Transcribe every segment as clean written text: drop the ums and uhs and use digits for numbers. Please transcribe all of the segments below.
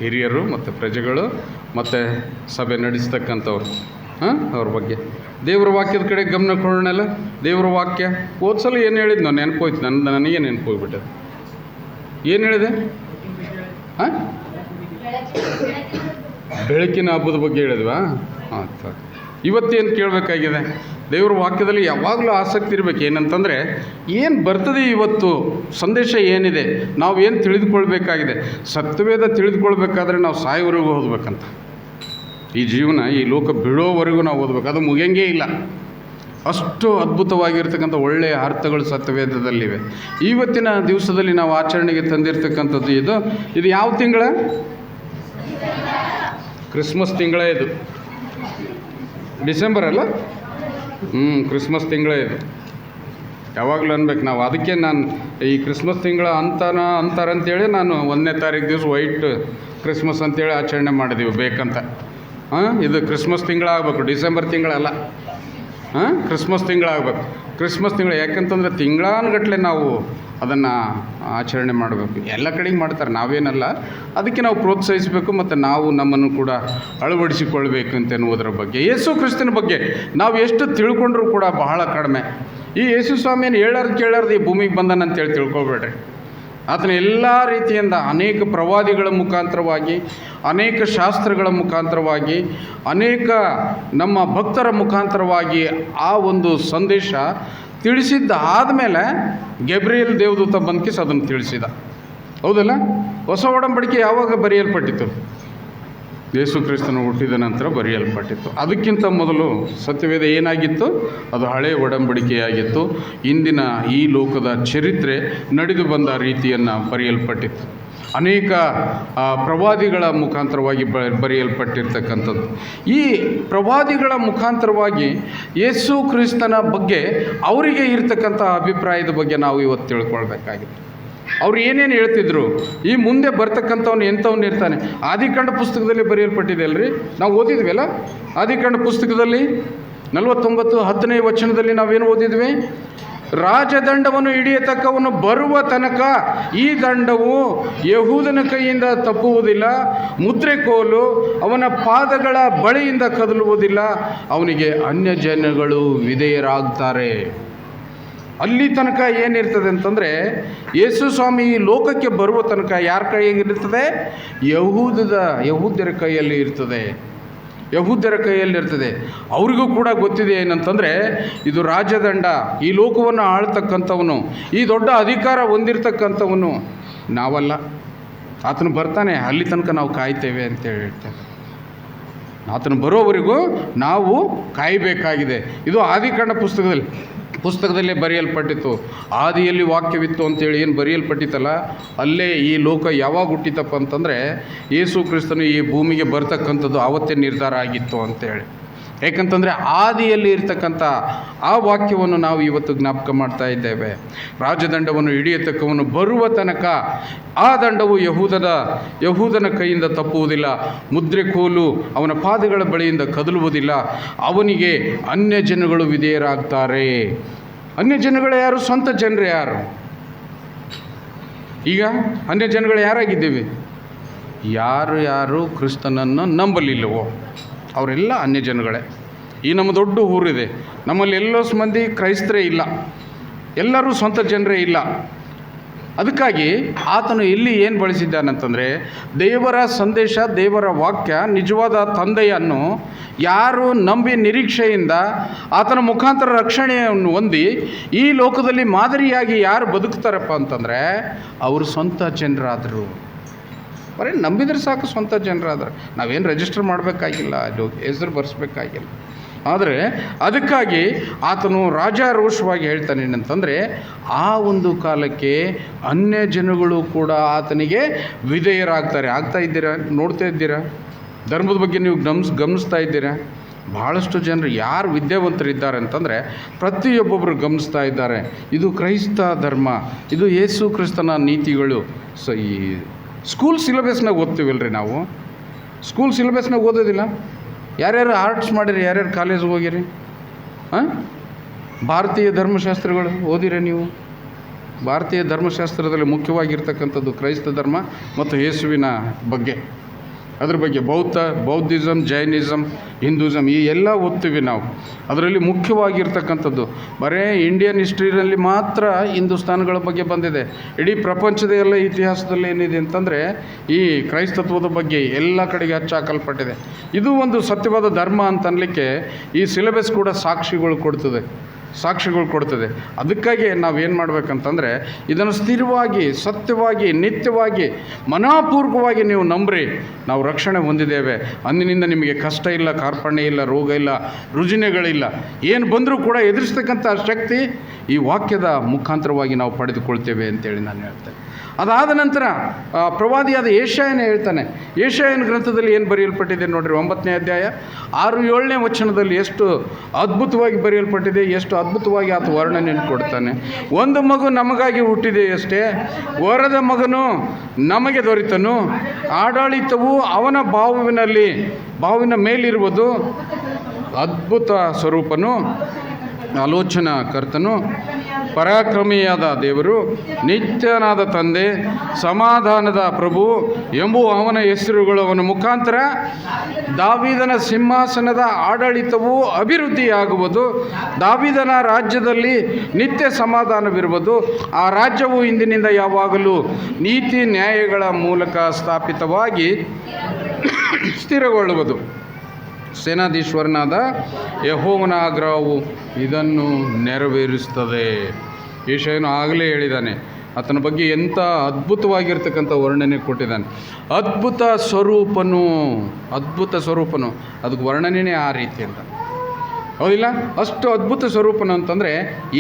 ಹಿರಿಯರು ಮತ್ತು ಪ್ರಜೆಗಳು ಮತ್ತು ಸಭೆ ನಡೆಸ್ತಕ್ಕಂಥವ್ರು ಅವ್ರ ಬಗ್ಗೆ ದೇವ್ರ ವಾಕ್ಯದ ಕಡೆ ಗಮನ ಕೊಡೋಣಲ್ಲ. ದೇವ್ರ ವಾಕ್ಯ ಹೋದ್ಸಲ ಏನು ಹೇಳಿದ್ದು ನಾನು ನೆನಪೋಯ್ತು, ನನಗೆ ನೆನಪೋಗ್ಬಿಟ್ಟೆ. ಏನು ಹೇಳಿದೆ? ಬೆಳಕಿನ ಹಬ್ಬದ ಬಗ್ಗೆ ಹೇಳಿದ್ವಾ? ಸರಿ. ಇವತ್ತೇನು ಕೇಳಬೇಕಾಗಿದೆ? ದೇವ್ರ ವಾಕ್ಯದಲ್ಲಿ ಯಾವಾಗಲೂ ಆಸಕ್ತಿ ಇರಬೇಕು. ಏನಂತಂದರೆ ಏನು ಬರ್ತದೆ ಇವತ್ತು ಸಂದೇಶ ಏನಿದೆ, ನಾವು ಏನು ತಿಳಿದುಕೊಳ್ಬೇಕಾಗಿದೆ. ಸತ್ಯವೇದ ತಿಳಿದುಕೊಳ್ಬೇಕಾದ್ರೆ ನಾವು ಸಾಯೋವರೆಗೂ ಓದಬೇಕಂತ. ಈ ಜೀವನ, ಈ ಲೋಕ ಬಿಡೋವರೆಗೂ ನಾವು ಓದಬೇಕು, ಅದು ಮುಗಿಯಂಗೇ ಇಲ್ಲ. ಅಷ್ಟು ಅದ್ಭುತವಾಗಿರ್ತಕ್ಕಂಥ ಒಳ್ಳೆಯ ಅರ್ಥಗಳು ಸತ್ಯವೇದದಲ್ಲಿವೆ. ಇವತ್ತಿನ ದಿವಸದಲ್ಲಿ ನಾವು ಆಚರಣೆಗೆ ತಂದಿರತಕ್ಕಂಥದ್ದು ಇದು ಯಾವ ತಿಂಗಳ? ಕ್ರಿಸ್ಮಸ್ ತಿಂಗಳೇ ಇದು. ಡಿಸೆಂಬರ್ ಅಲ್ಲ? ಕ್ರಿಸ್ಮಸ್ ತಿಂಗಳೇ ಇದು. ಯಾವಾಗಲೂ ಅನ್ಬೇಕು ನಾವು. ಅದಕ್ಕೆ ನಾನು ಈ ಕ್ರಿಸ್ಮಸ್ ತಿಂಗಳ ಅಂತಾರಂತೇಳಿ ನಾನು 1ನೇ ತಾರೀಕು ದಿವಸ ವೈಟ್ ಕ್ರಿಸ್ಮಸ್ ಅಂತೇಳಿ ಆಚರಣೆ ಮಾಡಿದ್ದೀವಿ ಬೇಕಂತ. ಇದು ಕ್ರಿಸ್ಮಸ್ ತಿಂಗಳಾಗಬೇಕು, ಡಿಸೆಂಬರ್ ತಿಂಗಳಲ್ಲ. ಕ್ರಿಸ್ಮಸ್ ತಿಂಗಳಾಗಬೇಕು. ಕ್ರಿಸ್ಮಸ್ ತಿಂಗಳು ಯಾಕಂತಂದರೆ ತಿಂಗಳಾನುಗಟ್ಟಲೆ ನಾವು ಅದನ್ನು ಆಚರಣೆ ಮಾಡಬೇಕು. ಎಲ್ಲ ಕಡೆಗೆ ಮಾಡ್ತಾರೆ, ನಾವೇನಲ್ಲ. ಅದಕ್ಕೆ ನಾವು ಪ್ರೋತ್ಸಾಹಿಸಬೇಕು ಮತ್ತು ನಾವು ನಮ್ಮನ್ನು ಕೂಡ ಅಳವಡಿಸಿಕೊಳ್ಬೇಕು ಅಂತನ್ನುವುದರ ಬಗ್ಗೆ. ಯೇಸು ಕ್ರಿಸ್ತನ ಬಗ್ಗೆ ನಾವು ಎಷ್ಟು ತಿಳ್ಕೊಂಡ್ರೂ ಕೂಡ ಬಹಳ ಕಡಿಮೆ. ಈ ಯೇಸು ಸ್ವಾಮಿಯನ್ನು ಕೇಳಾರ್ದು ಈ ಭೂಮಿಗೆ ಬಂದನಂತೇಳಿ ತಿಳ್ಕೊಬೇಡ್ರಿ. ಆತನ ಎಲ್ಲ ರೀತಿಯಿಂದ ಅನೇಕ ಪ್ರವಾದಿಗಳ ಮುಖಾಂತರವಾಗಿ, ಅನೇಕ ಶಾಸ್ತ್ರಗಳ ಮುಖಾಂತರವಾಗಿ, ಅನೇಕ ನಮ್ಮ ಭಕ್ತರ ಮುಖಾಂತರವಾಗಿ ಆ ಒಂದು ಸಂದೇಶ ತಿಳಿಸಿದ್ದ ಆದಮೇಲೆ ಗೇಬ್ರಿಯಲ್ ದೇವದೂತ ಬಂದ್ಕಿಸ್ ಅದನ್ನು ತಿಳಿಸಿದ. ಹೌದಲ್ಲ? ಹೊಸ ಒಡಂಬಡಿಕೆ ಯಾವಾಗ ಬರೆಯಲ್ಪಟ್ಟಿತ್ತು? ಯೇಸು ಕ್ರಿಸ್ತನು ಹುಟ್ಟಿದ ನಂತರ ಬರೆಯಲ್ಪಟ್ಟಿತ್ತು. ಅದಕ್ಕಿಂತ ಮೊದಲು ಸತ್ಯವೇದ ಏನಾಗಿತ್ತು? ಅದು ಹಳೆಯ ಒಡಂಬಡಿಕೆಯಾಗಿತ್ತು. ಇಂದಿನ ಈ ಲೋಕದ ಚರಿತ್ರೆ ನಡೆದು ಬಂದ ರೀತಿಯನ್ನು ಬರೆಯಲ್ಪಟ್ಟಿತ್ತು. ಅನೇಕ ಪ್ರವಾದಿಗಳ ಮುಖಾಂತರವಾಗಿ ಬರೆಯಲ್ಪಟ್ಟಿರ್ತಕ್ಕಂಥದ್ದು. ಈ ಪ್ರವಾದಿಗಳ ಮುಖಾಂತರವಾಗಿ ಯೇಸು ಕ್ರಿಸ್ತನ ಬಗ್ಗೆ ಅವರಿಗೆ ಇರ್ತಕ್ಕಂಥ ಅಭಿಪ್ರಾಯದ ಬಗ್ಗೆ ನಾವು ಇವತ್ತು ತಿಳ್ಕೊಳ್ಬೇಕಾಗಿದೆ. ಅವ್ರು ಏನೇನು ಹೇಳ್ತಿದ್ರು, ಈ ಮುಂದೆ ಬರ್ತಕ್ಕಂಥವ್ನು ಎಂಥವ್ನು ಇರ್ತಾನೆ. ಆದಿಕಾಂಡ ಪುಸ್ತಕದಲ್ಲಿ ಬರೆಯಲ್ಪಟ್ಟಿದೆ ಅಲ್ರಿ, ನಾವು ಓದಿದ್ವಲ್ಲ. ಆದಿಕಾಂಡ ಪುಸ್ತಕದಲ್ಲಿ 49:10ನೇ ವಚನದಲ್ಲಿ ನಾವೇನು ಓದಿದ್ವಿ? ರಾಜದಂಡವನ್ನು ಹಿಡಿಯತಕ್ಕವನು ಬರುವ ತನಕ ಈ ದಂಡವು ಯಹೂದನ ಕೈಯಿಂದ ತಪ್ಪುವುದಿಲ್ಲ, ಮುದ್ರೆಕೋಲು ಅವನ ಪಾದಗಳ ಬಳಿಯಿಂದ ಕದಲುವುದಿಲ್ಲ, ಅವನಿಗೆ ಅನ್ಯ ಜನಗಳು ವಿಧೇಯರಾಗ್ತಾರೆ. ಅಲ್ಲಿ ತನಕ ಏನಿರ್ತದೆ ಅಂತಂದರೆ, ಯೇಸು ಸ್ವಾಮಿ ಈ ಲೋಕಕ್ಕೆ ಬರುವ ತನಕ ಯಾರ ಕೈಯಾಗಿರ್ತದೆ? ಯಹೂದ್ಯರ ಕೈಯಲ್ಲಿ ಇರ್ತದೆ. ಯಹೂದ್ಯರ ಕೈಯಲ್ಲಿರ್ತದೆ. ಅವರಿಗೂ ಕೂಡ ಗೊತ್ತಿದೆ ಏನಂತಂದರೆ, ಇದು ರಾಜದಂಡ, ಈ ಲೋಕವನ್ನು ಆಳ್ತಕ್ಕಂಥವನು, ಈ ದೊಡ್ಡ ಅಧಿಕಾರ ಹೊಂದಿರತಕ್ಕಂಥವನು ನಾವಲ್ಲ. ಆತನು ಬರ್ತಾನೆ, ಅಲ್ಲಿ ತನಕ ನಾವು ಕಾಯ್ತೇವೆ ಅಂತೇಳಿ ಹೇಳ್ತಾರೆ. ಆತನು ಬರೋವರೆಗೂ ನಾವು ಕಾಯಬೇಕಾಗಿದೆ. ಇದು ಆದಿಕಾಂಡ ಪುಸ್ತಕದಲ್ಲೇ ಬರೆಯಲ್ಪಟ್ಟಿತ್ತು. ಆದಿಯಲ್ಲಿ ವಾಕ್ಯವಿತ್ತು ಅಂತೇಳಿ ಏನು ಬರೆಯಲ್ಪಟ್ಟಿತ್ತಲ್ಲ, ಅಲ್ಲೇ ಈ ಲೋಕ ಯಾವಾಗ ಹುಟ್ಟಿತಪ್ಪ ಅಂತಂದರೆ ಯೇಸು ಕ್ರಿಸ್ತನು ಈ ಭೂಮಿಗೆ ಬರ್ತಕ್ಕಂಥದ್ದು ಆವತ್ತೇ ನಿರ್ಧಾರ ಆಗಿತ್ತು ಅಂತೇಳಿ. ಏಕೆಂತಂದರೆ ಆದಿಯಲ್ಲಿ ಇರ್ತಕ್ಕಂಥ ಆ ವಾಕ್ಯವನ್ನು ನಾವು ಇವತ್ತು ಜ್ಞಾಪಕ ಮಾಡ್ತಾ ಇದ್ದೇವೆ. ರಾಜದಂಡವನ್ನು ಹಿಡಿಯತಕ್ಕವನು ಬರುವ ತನಕ ಆ ದಂಡವು ಯಹೂದನ ಕೈಯಿಂದ ತಪ್ಪುವುದಿಲ್ಲ, ಮುದ್ರೆಕೋಲು ಅವನ ಪಾದಗಳ ಬಳಿಯಿಂದ ಕದಲುವುದಿಲ್ಲ, ಅವನಿಗೆ ಅನ್ಯ ಜನಗಳು ವಿಧೇಯರಾಗ್ತಾರೆ. ಅನ್ಯ ಜನಗಳು ಯಾರು? ಸ್ವಂತ ಜನರು ಯಾರು? ಈಗ ಅನ್ಯ ಜನಗಳು ಯಾರಾಗಿದ್ದೀವಿ? ಯಾರು ಕ್ರಿಸ್ತನನ್ನು ನಂಬಲಿಲ್ಲವೋ ಅವರೆಲ್ಲ ಅನ್ಯ ಜನಗಳೇ. ಈ ನಮ್ಮ ದೊಡ್ಡ ಊರಿದೆ, ನಮ್ಮಲ್ಲಿ ಎಲ್ಲೋ ಮಂದಿ ಕ್ರೈಸ್ತರೇ ಇಲ್ಲ, ಎಲ್ಲರೂ ಸ್ವಂತ ಜನರೇ ಇಲ್ಲ. ಅದಕ್ಕಾಗಿ ಆತನು ಇಲ್ಲಿ ಏನು ಬಳಸಿದ್ದಾನಂತಂದರೆ, ದೇವರ ಸಂದೇಶ, ದೇವರ ವಾಕ್ಯ, ನಿಜವಾದ ತಂದೆಯನ್ನು ಯಾರು ನಂಬಿ ನಿರೀಕ್ಷೆಯಿಂದ ಆತನ ಮುಖಾಂತರ ರಕ್ಷಣೆಯನ್ನು ಹೊಂದಿ ಈ ಲೋಕದಲ್ಲಿ ಮಾದರಿಯಾಗಿ ಯಾರು ಬದುಕ್ತಾರಪ್ಪ ಅಂತಂದರೆ ಅವರು ಸ್ವಂತ ಜನರಾದರು. ಬರೀ ನಂಬಿದ್ರೆ ಸಾಕು, ಸ್ವಂತ ಜನರಾದ್ರೆ. ನಾವೇನು ರಿಜಿಸ್ಟರ್ ಮಾಡಬೇಕಾಗಿಲ್ಲ, ಅದು ಹೆಸರು ಬರೆಸ್ಬೇಕಾಗಿಲ್ಲ. ಆದರೆ ಅದಕ್ಕಾಗಿ ಆತನು ರಾಜಾರೋಷವಾಗಿ ಹೇಳ್ತಾನೆ ಏನಂತಂದರೆ, ಆ ಒಂದು ಕಾಲಕ್ಕೆ ಅನ್ಯ ಜನಗಳು ಕೂಡ ಆತನಿಗೆ ವಿಧೇಯರಾಗ್ತಾರೆ. ಆಗ್ತಾ ಇದ್ದೀರಾ? ನೋಡ್ತಾ ಇದ್ದೀರಾ? ಧರ್ಮದ ಬಗ್ಗೆ ನೀವು ಗಮನಿಸ್ತಾ ಇದ್ದೀರಾ? ಭಾಳಷ್ಟು ಜನರು ಯಾರು ವಿದ್ಯಾವಂತರಿದ್ದಾರೆ ಅಂತಂದರೆ ಪ್ರತಿಯೊಬ್ಬೊಬ್ಬರು ಗಮನಿಸ್ತಾ ಇದ್ದಾರೆ. ಇದು ಕ್ರೈಸ್ತ ಧರ್ಮ, ಇದು ಯೇಸು ಕ್ರಿಸ್ತನ ನೀತಿಗಳು. ಸೊ ಈ ಸ್ಕೂಲ್ ಸಿಲೆಬಸ್ನಾಗ ಓದ್ತೀವಲ್ರಿ ನಾವು. ಸ್ಕೂಲ್ ಸಿಲೆಬಸ್ನಾಗ ಓದೋದಿಲ್ಲ. ಯಾರ್ಯಾರು ಆರ್ಟ್ಸ್ ಮಾಡಿರಿ, ಯಾರ್ಯಾರು ಕಾಲೇಜಿಗೆ ಹೋಗಿರಿ? ಭಾರತೀಯ ಧರ್ಮಶಾಸ್ತ್ರಗಳು ಓದಿರಿ ನೀವು? ಭಾರತೀಯ ಧರ್ಮಶಾಸ್ತ್ರದಲ್ಲಿ ಮುಖ್ಯವಾಗಿರ್ತಕ್ಕಂಥದ್ದು ಕ್ರೈಸ್ತ ಧರ್ಮ ಮತ್ತು ಯೇಸುವಿನ ಬಗ್ಗೆ. ಅದ್ರ ಬಗ್ಗೆ ಬೌದ್ಧಿಸಮ್, ಜೈನಿಸಮ್, ಹಿಂದೂಸಮ್ ಈ ಎಲ್ಲ ಓದ್ತೀವಿ ನಾವು. ಅದರಲ್ಲಿ ಮುಖ್ಯವಾಗಿರ್ತಕ್ಕಂಥದ್ದು ಬರೀ ಇಂಡಿಯನ್ ಹಿಸ್ಟ್ರಿನಲ್ಲಿ ಮಾತ್ರ ಹಿಂದೂಸ್ತಾನ್ಗಳ ಬಗ್ಗೆ ಬಂದಿದೆ. ಇಡೀ ಪ್ರಪಂಚದ ಎಲ್ಲ ಇತಿಹಾಸದಲ್ಲಿ ಏನಿದೆ ಅಂತಂದರೆ ಈ ಕ್ರೈಸ್ತತ್ವದ ಬಗ್ಗೆ ಎಲ್ಲ ಕಡೆಗೆ ಹಚ್ಚಾಕಲ್ಪಟ್ಟಿದೆ. ಇದು ಒಂದು ಸತ್ಯವಾದ ಧರ್ಮ ಅಂತ ಅನ್ನಲಿಕ್ಕೆ ಈ ಸಿಲೆಬಸ್ ಕೂಡ ಸಾಕ್ಷಿಗಳು ಕೊಡ್ತದೆ. ಅದಕ್ಕಾಗಿ ನಾವೇನು ಮಾಡಬೇಕಂತಂದರೆ ಇದನ್ನು ಸ್ಥಿರವಾಗಿ, ಸತ್ಯವಾಗಿ, ನಿತ್ಯವಾಗಿ, ಮನಃಪೂರ್ವಕವಾಗಿ ನೀವು ನಂಬ್ರಿ, ನಾವು ರಕ್ಷಣೆ ಹೊಂದಿದ್ದೇವೆ. ಅಂದಿನಿಂದ ನಿಮಗೆ ಕಷ್ಟ ಇಲ್ಲ, ಕಾರ್ಪಣ್ಯ ಇಲ್ಲ, ರೋಗ ಇಲ್ಲ, ರುಜಿನಗಳಿಲ್ಲ. ಏನು ಬಂದರೂ ಕೂಡ ಎದುರಿಸ್ತಕ್ಕಂಥ ಶಕ್ತಿ ಈ ವಾಕ್ಯದ ಮುಖಾಂತರವಾಗಿ ನಾವು ಪಡೆದುಕೊಳ್ತೇವೆ ಅಂತೇಳಿ ನಾನು ಹೇಳ್ತೇನೆ. ಅದಾದ ನಂತರ ಪ್ರವಾದಿಯಾದ ಯೆಶಾಯನೇ ಹೇಳ್ತಾನೆ. ಯೆಶಾಯನ ಗ್ರಂಥದಲ್ಲಿ ಏನು ಬರೆಯಲ್ಪಟ್ಟಿದೆ ನೋಡ್ರಿ, 9ನೇ ಅಧ್ಯಾಯ 6-7ನೇ ವಚನದಲ್ಲಿ ಎಷ್ಟು ಅದ್ಭುತವಾಗಿ ಬರೆಯಲ್ಪಟ್ಟಿದೆ, ಎಷ್ಟು ಅದ್ಭುತವಾಗಿ ಆತ ವರ್ಣನೆಯನ್ನು ಕೊಡ್ತಾನೆ. ಒಂದು ಮಗು ನಮಗಾಗಿ ಹುಟ್ಟಿದೆ ಅಷ್ಟೇ, ವರದ ಮಗನು ನಮಗೆ ದೊರೆತನು, ಆಡಳಿತವು ಅವನ ಬಾವಿನ ಮೇಲಿರುವುದು. ಅದ್ಭುತ ಸ್ವರೂಪನು, ಆಲೋಚನಾ ಕರ್ತನು, ಪರಾಕ್ರಮಿಯಾದ ದೇವರು, ನಿತ್ಯನಾದ ತಂದೆ, ಸಮಾಧಾನದ ಪ್ರಭು ಎಂಬುವ ಅವನ ಹೆಸರುಗಳು ಅವನ ಮುಖಾಂತರ ದಾವೀದನ ಸಿಂಹಾಸನದ ಆಡಳಿತವು ಅಭಿವೃದ್ಧಿಯಾಗುವುದು. ದಾವೀದನ ರಾಜ್ಯದಲ್ಲಿ ನಿತ್ಯ ಸಮಾಧಾನವಿರುವುದು. ಆ ರಾಜ್ಯವು ಇಂದಿನಿಂದ ಯಾವಾಗಲೂ ನೀತಿ ನ್ಯಾಯಗಳ ಮೂಲಕ ಸ್ಥಾಪಿತವಾಗಿ ಸ್ಥಿರಗೊಳ್ಳುವುದು. ಸೇನಾಧೀಶ್ವರನಾದ ಯೆಹೋವನ ಆಗ್ರಹವು ಇದನ್ನು ನೆರವೇರಿಸುತ್ತದೆ. ಯೆಶಾಯನು ಆಗಲೇ ಹೇಳಿದ್ದಾನೆ. ಆತನ ಬಗ್ಗೆ ಎಂಥ ಅದ್ಭುತವಾಗಿರ್ತಕ್ಕಂಥ ವರ್ಣನೆ ಕೊಟ್ಟಿದ್ದಾನೆ. ಅದ್ಭುತ ಸ್ವರೂಪನು, ಅದಕ್ಕೆ ವರ್ಣನೆಯೇ ಆ ರೀತಿ ಅಂತ, ಹೌದಿಲ್ಲ? ಅಷ್ಟು ಅದ್ಭುತ ಸ್ವರೂಪನು ಅಂತಂದರೆ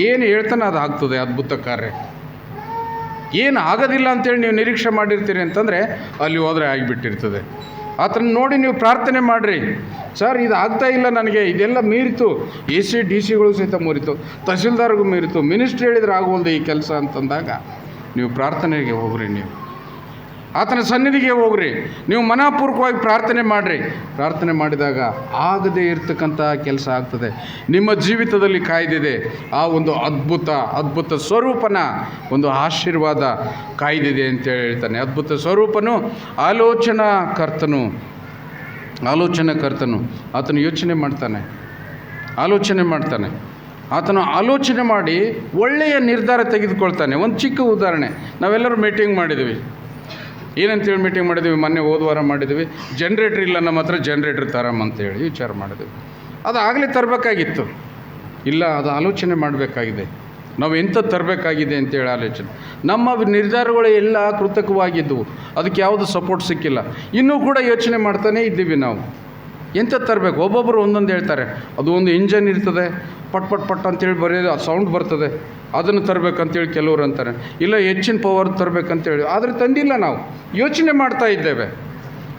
ಏನು ಹೇಳ್ತಾನೆ ಅದು ಆಗ್ತದೆ. ಅದ್ಭುತ ಕಾರ್ಯ ಏನು ಆಗೋದಿಲ್ಲ ಅಂತೇಳಿ ನೀವು ನಿರೀಕ್ಷೆ ಮಾಡಿರ್ತೀರಿ ಅಂತಂದರೆ ಅಲ್ಲಿ ಹೋದರೆ ಆಗಿಬಿಟ್ಟಿರ್ತದೆ. ಆತನ ನೋಡಿ ನೀವು ಪ್ರಾರ್ಥನೆ ಮಾಡಿರಿ, ಸರ್ ಇದು ಆಗ್ತಾ ಇಲ್ಲ ನನಗೆ, ಇದೆಲ್ಲ ಮೀರಿತು, AC/DC ಸಹಿತ ಮೀರಿತು, ತಹಸೀಲ್ದಾರ್ಗೂ ಮೀರಿತು, ಮಿನಿಸ್ಟ್ರಿ ಹೇಳಿದ್ರೆ ಆಗೋಲ್ದು ಈ ಕೆಲಸ ಅಂತಂದಾಗ ನೀವು ಪ್ರಾರ್ಥನೆಗೆ ಹೋಗ್ರಿ. ನೀವು ಆತನ ಸನ್ನಿಧಿಗೆ ಹೋಗ್ರಿ, ನೀವು ಮನಃಪೂರ್ವಕವಾಗಿ ಪ್ರಾರ್ಥನೆ ಮಾಡಿರಿ. ಪ್ರಾರ್ಥನೆ ಮಾಡಿದಾಗ ಆಗದೇ ಇರತಕ್ಕಂಥ ಕೆಲಸ ಆಗ್ತದೆ. ನಿಮ್ಮ ಜೀವಿತದಲ್ಲಿ ಕಾಯ್ದಿದೆ ಆ ಒಂದು ಅದ್ಭುತ ಸ್ವರೂಪನ ಒಂದು ಆಶೀರ್ವಾದ ಕಾಯ್ದಿದೆ ಅಂತೇಳಿ ಹೇಳ್ತಾನೆ. ಅದ್ಭುತ ಸ್ವರೂಪನು, ಆಲೋಚನಾ ಕರ್ತನು. ಆತನು ಯೋಚನೆ ಮಾಡ್ತಾನೆ. ಆತನು ಆಲೋಚನೆ ಮಾಡಿ ಒಳ್ಳೆಯ ನಿರ್ಧಾರ ತೆಗೆದುಕೊಳ್ತಾನೆ. ಒಂದು ಚಿಕ್ಕ ಉದಾಹರಣೆ, ನಾವೆಲ್ಲರೂ ಮೀಟಿಂಗ್ ಮಾಡಿದ್ದೀವಿ. ಏನಂತೇಳಿ ಮೀಟಿಂಗ್ ಮಾಡಿದ್ದೀವಿ? ಮೊನ್ನೆ ಹೋದ ವಾರ ಮಾಡಿದ್ದೀವಿ. ಜನ್ರೇಟ್ರ್ ಇಲ್ಲ ನಮ್ಮ ಹತ್ರ, ಜನ್ರೇಟ್ರ್ ತರಮಂತೇಳಿ ವಿಚಾರ ಮಾಡಿದ್ದೀವಿ. ಅದು ಆಗಲೇ ತರಬೇಕಾಗಿತ್ತು, ಇಲ್ಲ ಅದು ಆಲೋಚನೆ ಮಾಡಬೇಕಾಗಿದೆ. ನಾವು ಎಂಥದ್ದು ತರಬೇಕಾಗಿದೆ ಅಂತೇಳಿ ಆಲೋಚನೆ. ನಮ್ಮ ನಿರ್ಧಾರಗಳು ಎಲ್ಲ ಕೃತಕವಾಗಿದ್ದವು, ಅದಕ್ಕೆ ಯಾವುದು ಸಪೋರ್ಟ್ ಸಿಕ್ಕಿಲ್ಲ. ಇನ್ನೂ ಕೂಡ ಯೋಚನೆ ಮಾಡ್ತಾನೇ ಇದ್ದೀವಿ ನಾವು ಎಂಥದ್ದು ತರಬೇಕು. ಒಬ್ಬೊಬ್ಬರು ಒಂದೊಂದು ಹೇಳ್ತಾರೆ. ಅದು ಒಂದು ಇಂಜನ್ ಇರ್ತದೆ, ಪಟ್ ಅಂತೇಳಿ ಬರೆಯೋದು ಸೌಂಡ್ ಬರ್ತದೆ, ಅದನ್ನು ತರಬೇಕಂತೇಳಿ ಕೆಲವರು ಅಂತಾರೆ. ಇಲ್ಲ ಹೆಚ್ಚಿನ ಪವರ್ ತರಬೇಕಂತೇಳಿ, ಆದರೆ ತಂದಿಲ್ಲ. ನಾವು ಯೋಚನೆ ಮಾಡ್ತಾ ಇದ್ದೇವೆ.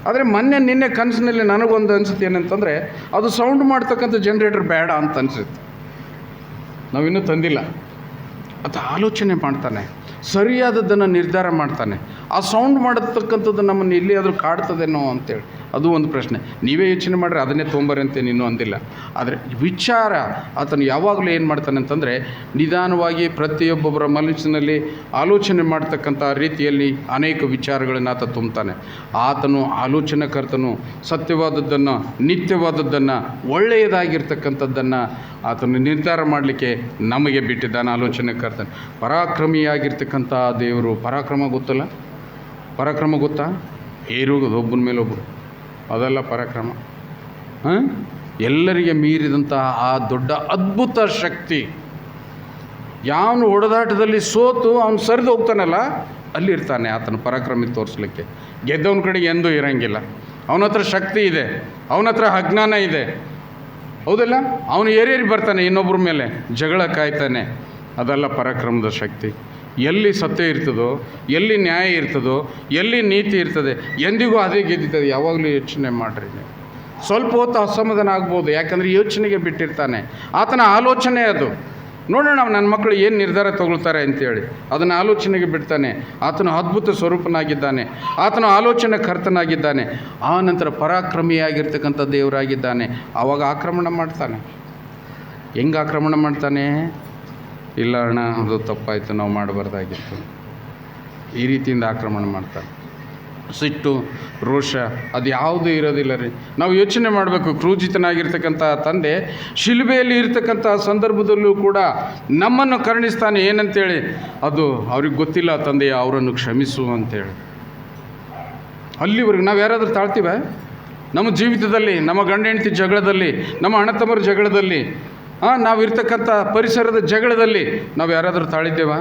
ಆದರೆ ನಿನ್ನೆ ಕನಸಿನಲ್ಲಿ ನನಗೊಂದು ಅನಿಸುತ್ತೆ ಏನಂತಂದರೆ, ಅದು ಸೌಂಡ್ ಮಾಡ್ತಕ್ಕಂಥ ಜನ್ರೇಟರ್ ಬೇಡ ಅಂತ ಅನಿಸುತ್ತೆ. ನಾವಿನ್ನೂ ತಂದಿಲ್ಲ. ಆತ ಆಲೋಚನೆ ಮಾಡ್ತಾನೆ, ಸರಿಯಾದದ್ದನ್ನು ನಿರ್ಧಾರ ಮಾಡ್ತಾನೆ. ಆ ಸೌಂಡ್ ಮಾಡತಕ್ಕಂಥದ್ದು ನಮ್ಮನ್ನು ಎಲ್ಲಿಯಾದರೂ ಕಾಡ್ತದೇನೋ ಅಂತೇಳಿ ಅದು ಒಂದು ಪ್ರಶ್ನೆ. ನೀವೇ ಯೋಚನೆ ಮಾಡಿದ್ರೆ ಅದನ್ನೇ ತೊಗೊಂಬರಿ ಅಂತ ಇನ್ನೂ ಅಂದಿಲ್ಲ. ಆದರೆ ವಿಚಾರ ಆತನು ಯಾವಾಗಲೂ ಏನು ಮಾಡ್ತಾನೆ ಅಂತಂದರೆ, ನಿಧಾನವಾಗಿ ಪ್ರತಿಯೊಬ್ಬೊಬ್ಬರ ಮನಸ್ಸಿನಲ್ಲಿ ಆಲೋಚನೆ ಮಾಡ್ತಕ್ಕಂಥ ರೀತಿಯಲ್ಲಿ ಅನೇಕ ವಿಚಾರಗಳನ್ನು ಆತ ತುಂಬ್ತಾನೆ. ಆತನು ಆಲೋಚನಾಕರ್ತನು. ಸತ್ಯವಾದದ್ದನ್ನು, ನಿತ್ಯವಾದದ್ದನ್ನು, ಒಳ್ಳೆಯದಾಗಿರ್ತಕ್ಕಂಥದ್ದನ್ನು ಆತನು ನಿರ್ಧಾರ ಮಾಡಲಿಕ್ಕೆ ನಮಗೆ ಬಿಟ್ಟಿದ್ದಾನೆ. ಆಲೋಚನಾಕರ್ತನು ಪರಾಕ್ರಮಿಯಾಗಿರ್ತಕ್ಕಂಥ ದೇವರು. ಪರಾಕ್ರಮ ಗೊತ್ತಾ? ಏರುವುದು ಒಬ್ಬನ ಮೇಲೆ ಒಬ್ಬರು, ಅದೆಲ್ಲ ಪರಾಕ್ರಮ. ಎಲ್ಲರಿಗೆ ಮೀರಿದಂತಹ ಆ ದೊಡ್ಡ ಅದ್ಭುತ ಶಕ್ತಿ. ಯಾವನು ಹೊಡೆದಾಟದಲ್ಲಿ ಸೋತು ಅವನು ಸರಿದು ಹೋಗ್ತಾನಲ್ಲ, ಅಲ್ಲಿರ್ತಾನೆ ಆತನ ಪರಾಕ್ರಮಿ ತೋರಿಸ್ಲಿಕ್ಕೆ. ಗೆದ್ದವನ ಕಡೆಗೆ ಎಂದೂ ಇರೋಂಗಿಲ್ಲ. ಅವನ ಹತ್ರ ಶಕ್ತಿ ಇದೆ, ಅವನ ಹತ್ರ ಅಜ್ಞಾನ ಇದೆ, ಹೌದಲ್ಲ? ಅವನು ಏರೇರಿ ಬರ್ತಾನೆ, ಇನ್ನೊಬ್ಬರ ಮೇಲೆ ಜಗಳ ಕಾಯ್ತಾನೆ. ಅದೆಲ್ಲ ಪರಾಕ್ರಮದ ಶಕ್ತಿ. ಎಲ್ಲಿ ಸತ್ಯ ಇರ್ತದೋ, ಎಲ್ಲಿ ನ್ಯಾಯ ಇರ್ತದೋ, ಎಲ್ಲಿ ನೀತಿ ಇರ್ತದೆ, ಎಂದಿಗೂ ಅದೇ ಗೆದ್ದಿರ್ತದೆ. ಯಾವಾಗಲೂ ಯೋಚನೆ ಮಾಡಿರಿ. ನೀವು ಸ್ವಲ್ಪ ಹೊತ್ತು ಅಸಮಾಧಾನ ಆಗ್ಬೋದು, ಯಾಕಂದರೆ ಯೋಚನೆಗೆ ಬಿಟ್ಟಿರ್ತಾನೆ. ಆತನ ಆಲೋಚನೆ ಅದು. ನೋಡೋಣ ನನ್ನ ಮಕ್ಕಳು ಏನು ನಿರ್ಧಾರ ತಗೊಳ್ತಾರೆ ಅಂತೇಳಿ ಅದನ್ನು ಆಲೋಚನೆಗೆ ಬಿಡ್ತಾನೆ. ಆತನು ಅದ್ಭುತ ಸ್ವರೂಪನಾಗಿದ್ದಾನೆ, ಆತನು ಆಲೋಚನೆ ಕರ್ತನಾಗಿದ್ದಾನೆ. ಆ ನಂತರ ಪರಾಕ್ರಮಿಯಾಗಿರ್ತಕ್ಕಂಥ ದೇವರಾಗಿದ್ದಾನೆ. ಆವಾಗ ಆಕ್ರಮಣ ಮಾಡ್ತಾನೆ. ಹೆಂಗೆ ಆಕ್ರಮಣ ಮಾಡ್ತಾನೆ? ಇಲ್ಲ ಅಣ್ಣ, ಅದು ತಪ್ಪಾಯಿತು, ನಾವು ಮಾಡಬಾರ್ದಾಗಿತ್ತು, ಈ ರೀತಿಯಿಂದ ಆಕ್ರಮಣ ಮಾಡ್ತಾನೆ. ಸಿಟ್ಟು, ರೋಷ ಅದು ಯಾವುದೂ ಇರೋದಿಲ್ಲ ರೀ. ನಾವು ಯೋಚನೆ ಮಾಡಬೇಕು, ಕ್ರೂಜಿತನಾಗಿರ್ತಕ್ಕಂಥ ತಂದೆ ಶಿಲುಬೆಯಲ್ಲಿ ಇರ್ತಕ್ಕಂಥ ಸಂದರ್ಭದಲ್ಲೂ ಕೂಡ ನಮ್ಮನ್ನು ಕರುಣಿಸ್ತಾನೆ. ಏನಂತೇಳಿ ಅದು ಅವ್ರಿಗೆ ಗೊತ್ತಿಲ್ಲ, ತಂದೆಯ ಅವರನ್ನು ಕ್ಷಮಿಸು ಅಂತೇಳಿ. ಅಲ್ಲಿವರೆಗೆ ನಾವು ಯಾರಾದರೂ ತಾಳ್ತೀವ? ನಮ್ಮ ಜೀವಿತದಲ್ಲಿ, ನಮ್ಮ ಗಂಡ ಹೆಂಡತಿ ಜಗಳದಲ್ಲಿ, ನಮ್ಮ ಅಣ್ಣ ತಮ್ಮರ ಜಗಳದಲ್ಲಿ, ನಾವಿರ್ತಕ್ಕಂಥ ಪರಿಸರದ ಜಗಳದಲ್ಲಿ ನಾವು ಯಾರಾದರೂ ತಾಳಿದ್ದೇವ?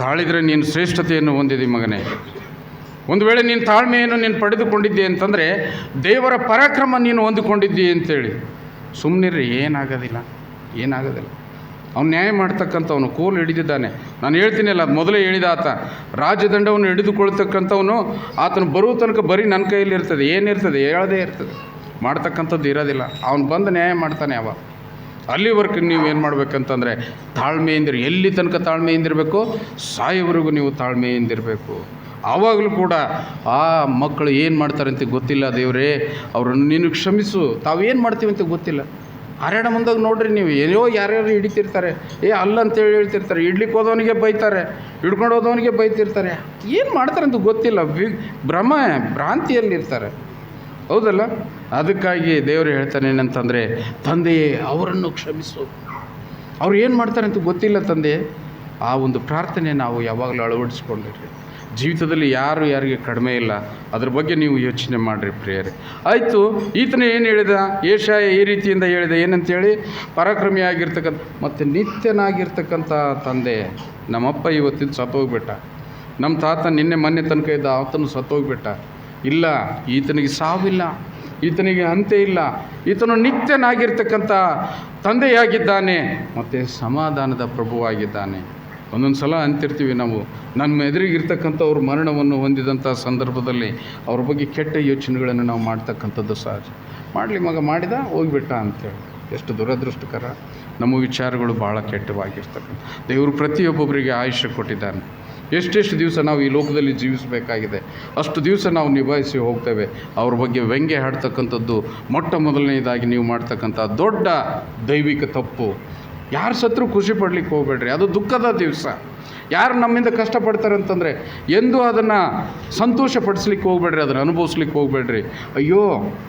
ತಾಳಿದರೆ ನೀನು ಶ್ರೇಷ್ಠತೆಯನ್ನು ಹೊಂದಿದೆ ಮಗನೇ. ಒಂದು ವೇಳೆ ನೀನು ತಾಳ್ಮೆಯನ್ನು ನೀನು ಪಡೆದುಕೊಂಡಿದ್ದೆ ಅಂತಂದರೆ ದೇವರ ಪರಾಕ್ರಮ ನೀನು ಹೊಂದಿಕೊಂಡಿದ್ದಿ ಅಂತೇಳಿ. ಸುಮ್ಮನಿರ್ರಿ, ಏನಾಗೋದಿಲ್ಲ. ಅವನು ನ್ಯಾಯ ಮಾಡ್ತಕ್ಕಂಥವನು, ಕೋಲು ಹಿಡಿದಿದ್ದಾನೆ. ನಾನು ಹೇಳ್ತೀನಲ್ಲ, ಅದು ಮೊದಲೇ ಹೇಳಿದ ಆತ, ರಾಜದಂಡವನ್ನು ಹಿಡಿದುಕೊಳ್ತಕ್ಕಂಥವನು ಆತನು ಬರುವ ತನಕ ಬರೀ ನನ್ನ ಕೈಯಲ್ಲಿ ಇರ್ತದೆ. ಏನಿರ್ತದೆ? ಹೇಳದೇ ಇರ್ತದೆ, ಮಾಡ್ತಕ್ಕಂಥದ್ದು ಇರೋದಿಲ್ಲ. ಅವನು ಬಂದು ನ್ಯಾಯ ಮಾಡ್ತಾನೆ. ಅಲ್ಲಿವರೆಗೂ ನೀವು ಏನು ಮಾಡಬೇಕಂತಂದರೆ ತಾಳ್ಮೆಯಿಂದಿರಿ. ಎಲ್ಲಿ ತನಕ ತಾಳ್ಮೆಯಿಂದಿರಬೇಕು? ಸಾಯೋವರೆಗೂ ನೀವು ತಾಳ್ಮೆಯಿಂದಿರಬೇಕು. ಆವಾಗಲೂ ಕೂಡ ಆ ಮಕ್ಕಳು ಏನು ಮಾಡ್ತಾರೆ ಅಂತ ಗೊತ್ತಿಲ್ಲ. ದೇವರೇ, ಅವರನ್ನು ನೀನು ಕ್ಷಮಿಸು. ತಾವೇನು ಮಾಡ್ತೀವಿ ಅಂತ ಗೊತ್ತಿಲ್ಲ. ಹರ್ಯಾಣ ಮುಂದಾಗ ನೋಡ್ರಿ ನೀವು, ಏನೋ ಯಾರ್ಯಾರು ಹಿಡಿತಿರ್ತಾರೆ, ಅಲ್ಲ ಅಂತೇಳಿ ಹೇಳ್ತಿರ್ತಾರೆ. ಇಡ್ಲಿಕ್ಕೆ ಹೋದವನಿಗೆ ಬೈತಾರೆ, ಹಿಡ್ಕೊಂಡು ಹೋದವನಿಗೆ ಬೈತಿರ್ತಾರೆ. ಏನು ಮಾಡ್ತಾರೆ ಅಂತ ಗೊತ್ತಿಲ್ಲ, ಭ್ರಾಂತಿಯಲ್ಲಿರ್ತಾರೆ. ಹೌದಲ್ಲ? ಅದಕ್ಕಾಗಿ ದೇವರು ಹೇಳ್ತಾನೆ ಏನಂತಂದರೆ, ತಂದೆಯೇ ಅವರನ್ನು ಕ್ಷಮಿಸು. ಅವ್ರು ಏನು ಮಾಡ್ತಾರೆ ಅಂತ ಗೊತ್ತಿಲ್ಲ ತಂದೆ. ಆ ಒಂದು ಪ್ರಾರ್ಥನೆ ನಾವು ಯಾವಾಗಲೂ ಅಳವಡಿಸ್ಕೊಂಡಿರ್ರಿ. ಜೀವಿತದಲ್ಲಿ ಯಾರಿಗೆ ಕಡಿಮೆ ಇಲ್ಲ. ಅದ್ರ ಬಗ್ಗೆ ನೀವು ಯೋಚನೆ ಮಾಡಿರಿ ಪ್ರಿಯರೇ. ಆಯಿತು, ಈತನೇ ಏನು ಹೇಳಿದ? ಯೆಶಾಯ ಈ ರೀತಿಯಿಂದ ಹೇಳಿದ, ಏನಂತೇಳಿ? ಪರಾಕ್ರಮಿಯಾಗಿರ್ತಕ್ಕಂಥ ಮತ್ತು ನಿತ್ಯನಾಗಿರ್ತಕ್ಕಂಥ ತಂದೆ. ನಮ್ಮಪ್ಪ ಇವತ್ತಿನ ಸತ್ತೋಗ್ಬಿಟ್ಟ, ನಮ್ಮ ತಾತ ನಿನ್ನೆ ಮೊನ್ನೆ ತನಕ ಇದ್ದ, ಆತನು ಸತ್ತೋಗ್ಬಿಟ್ಟ. ಇಲ್ಲ, ಈತನಿಗೆ ಸಾವಿಲ್ಲ, ಈತನಿಗೆ ಅಂತ್ಯ ಇಲ್ಲ. ಈತನು ನಿತ್ಯನಾಗಿರ್ತಕ್ಕಂಥ ತಂದೆಯಾಗಿದ್ದಾನೆ ಮತ್ತು ಸಮಾಧಾನದ ಪ್ರಭುವಾಗಿದ್ದಾನೆ. ಒಂದೊಂದು ಸಲ ಅಂತಿರ್ತೀವಿ ನಾವು, ನಮ್ಮ ಎದುರಿಗಿರ್ತಕ್ಕಂಥವ್ರು ಮರಣವನ್ನು ಹೊಂದಿದಂಥ ಸಂದರ್ಭದಲ್ಲಿ ಅವ್ರ ಬಗ್ಗೆ ಕೆಟ್ಟ ಯೋಚನೆಗಳನ್ನು ನಾವು ಮಾಡ್ತಕ್ಕಂಥದ್ದು ಸಹಜ. ಮಾಡಲಿ ಮಗ, ಮಾಡಿದ ಹೋಗಿಬಿಟ್ಟ ಅಂಥೇಳಿ. ಎಷ್ಟು ದುರದೃಷ್ಟಕರ. ನಮ್ಮ ವಿಚಾರಗಳು ಭಾಳ ಕೆಟ್ಟವಾಗಿರ್ತಕ್ಕಂಥ. ದೇವರು ಪ್ರತಿಯೊಬ್ಬೊಬ್ಬರಿಗೆ ಆಯುಷ್ಯ ಕೊಟ್ಟಿದ್ದಾನೆ. ಎಷ್ಟೆಷ್ಟು ದಿವಸ ನಾವು ಈ ಲೋಕದಲ್ಲಿ ಜೀವಿಸಬೇಕಾಗಿದೆ, ಅಷ್ಟು ದಿವಸ ನಾವು ನಿಭಾಯಿಸಿ ಹೋಗ್ತೇವೆ. ಅವ್ರ ಬಗ್ಗೆ ವ್ಯಂಗ್ಯ ಹಾಡ್ತಕ್ಕಂಥದ್ದು ಮೊಟ್ಟ ಮೊದಲನೇದಾಗಿ ನೀವು ಮಾಡ್ತಕ್ಕಂಥ ದೊಡ್ಡ ದೈವಿಕ ತಪ್ಪು. ಯಾರು ಸತ್ರು ಖುಷಿ ಪಡ್ಲಿಕ್ಕೆ ಹೋಗ್ಬೇಡ್ರಿ, ಅದು ದುಃಖದ ದಿವಸ. ಯಾರು ನಮ್ಮಿಂದ ಕಷ್ಟಪಡ್ತಾರೆ ಅಂತಂದರೆ ಎಂದೂ ಅದನ್ನು ಸಂತೋಷಪಡಿಸ್ಲಿಕ್ಕೆ ಹೋಗ್ಬೇಡ್ರಿ, ಅದನ್ನು ಅನುಭವಿಸ್ಲಿಕ್ಕೆ ಹೋಗ್ಬೇಡ್ರಿ. ಅಯ್ಯೋ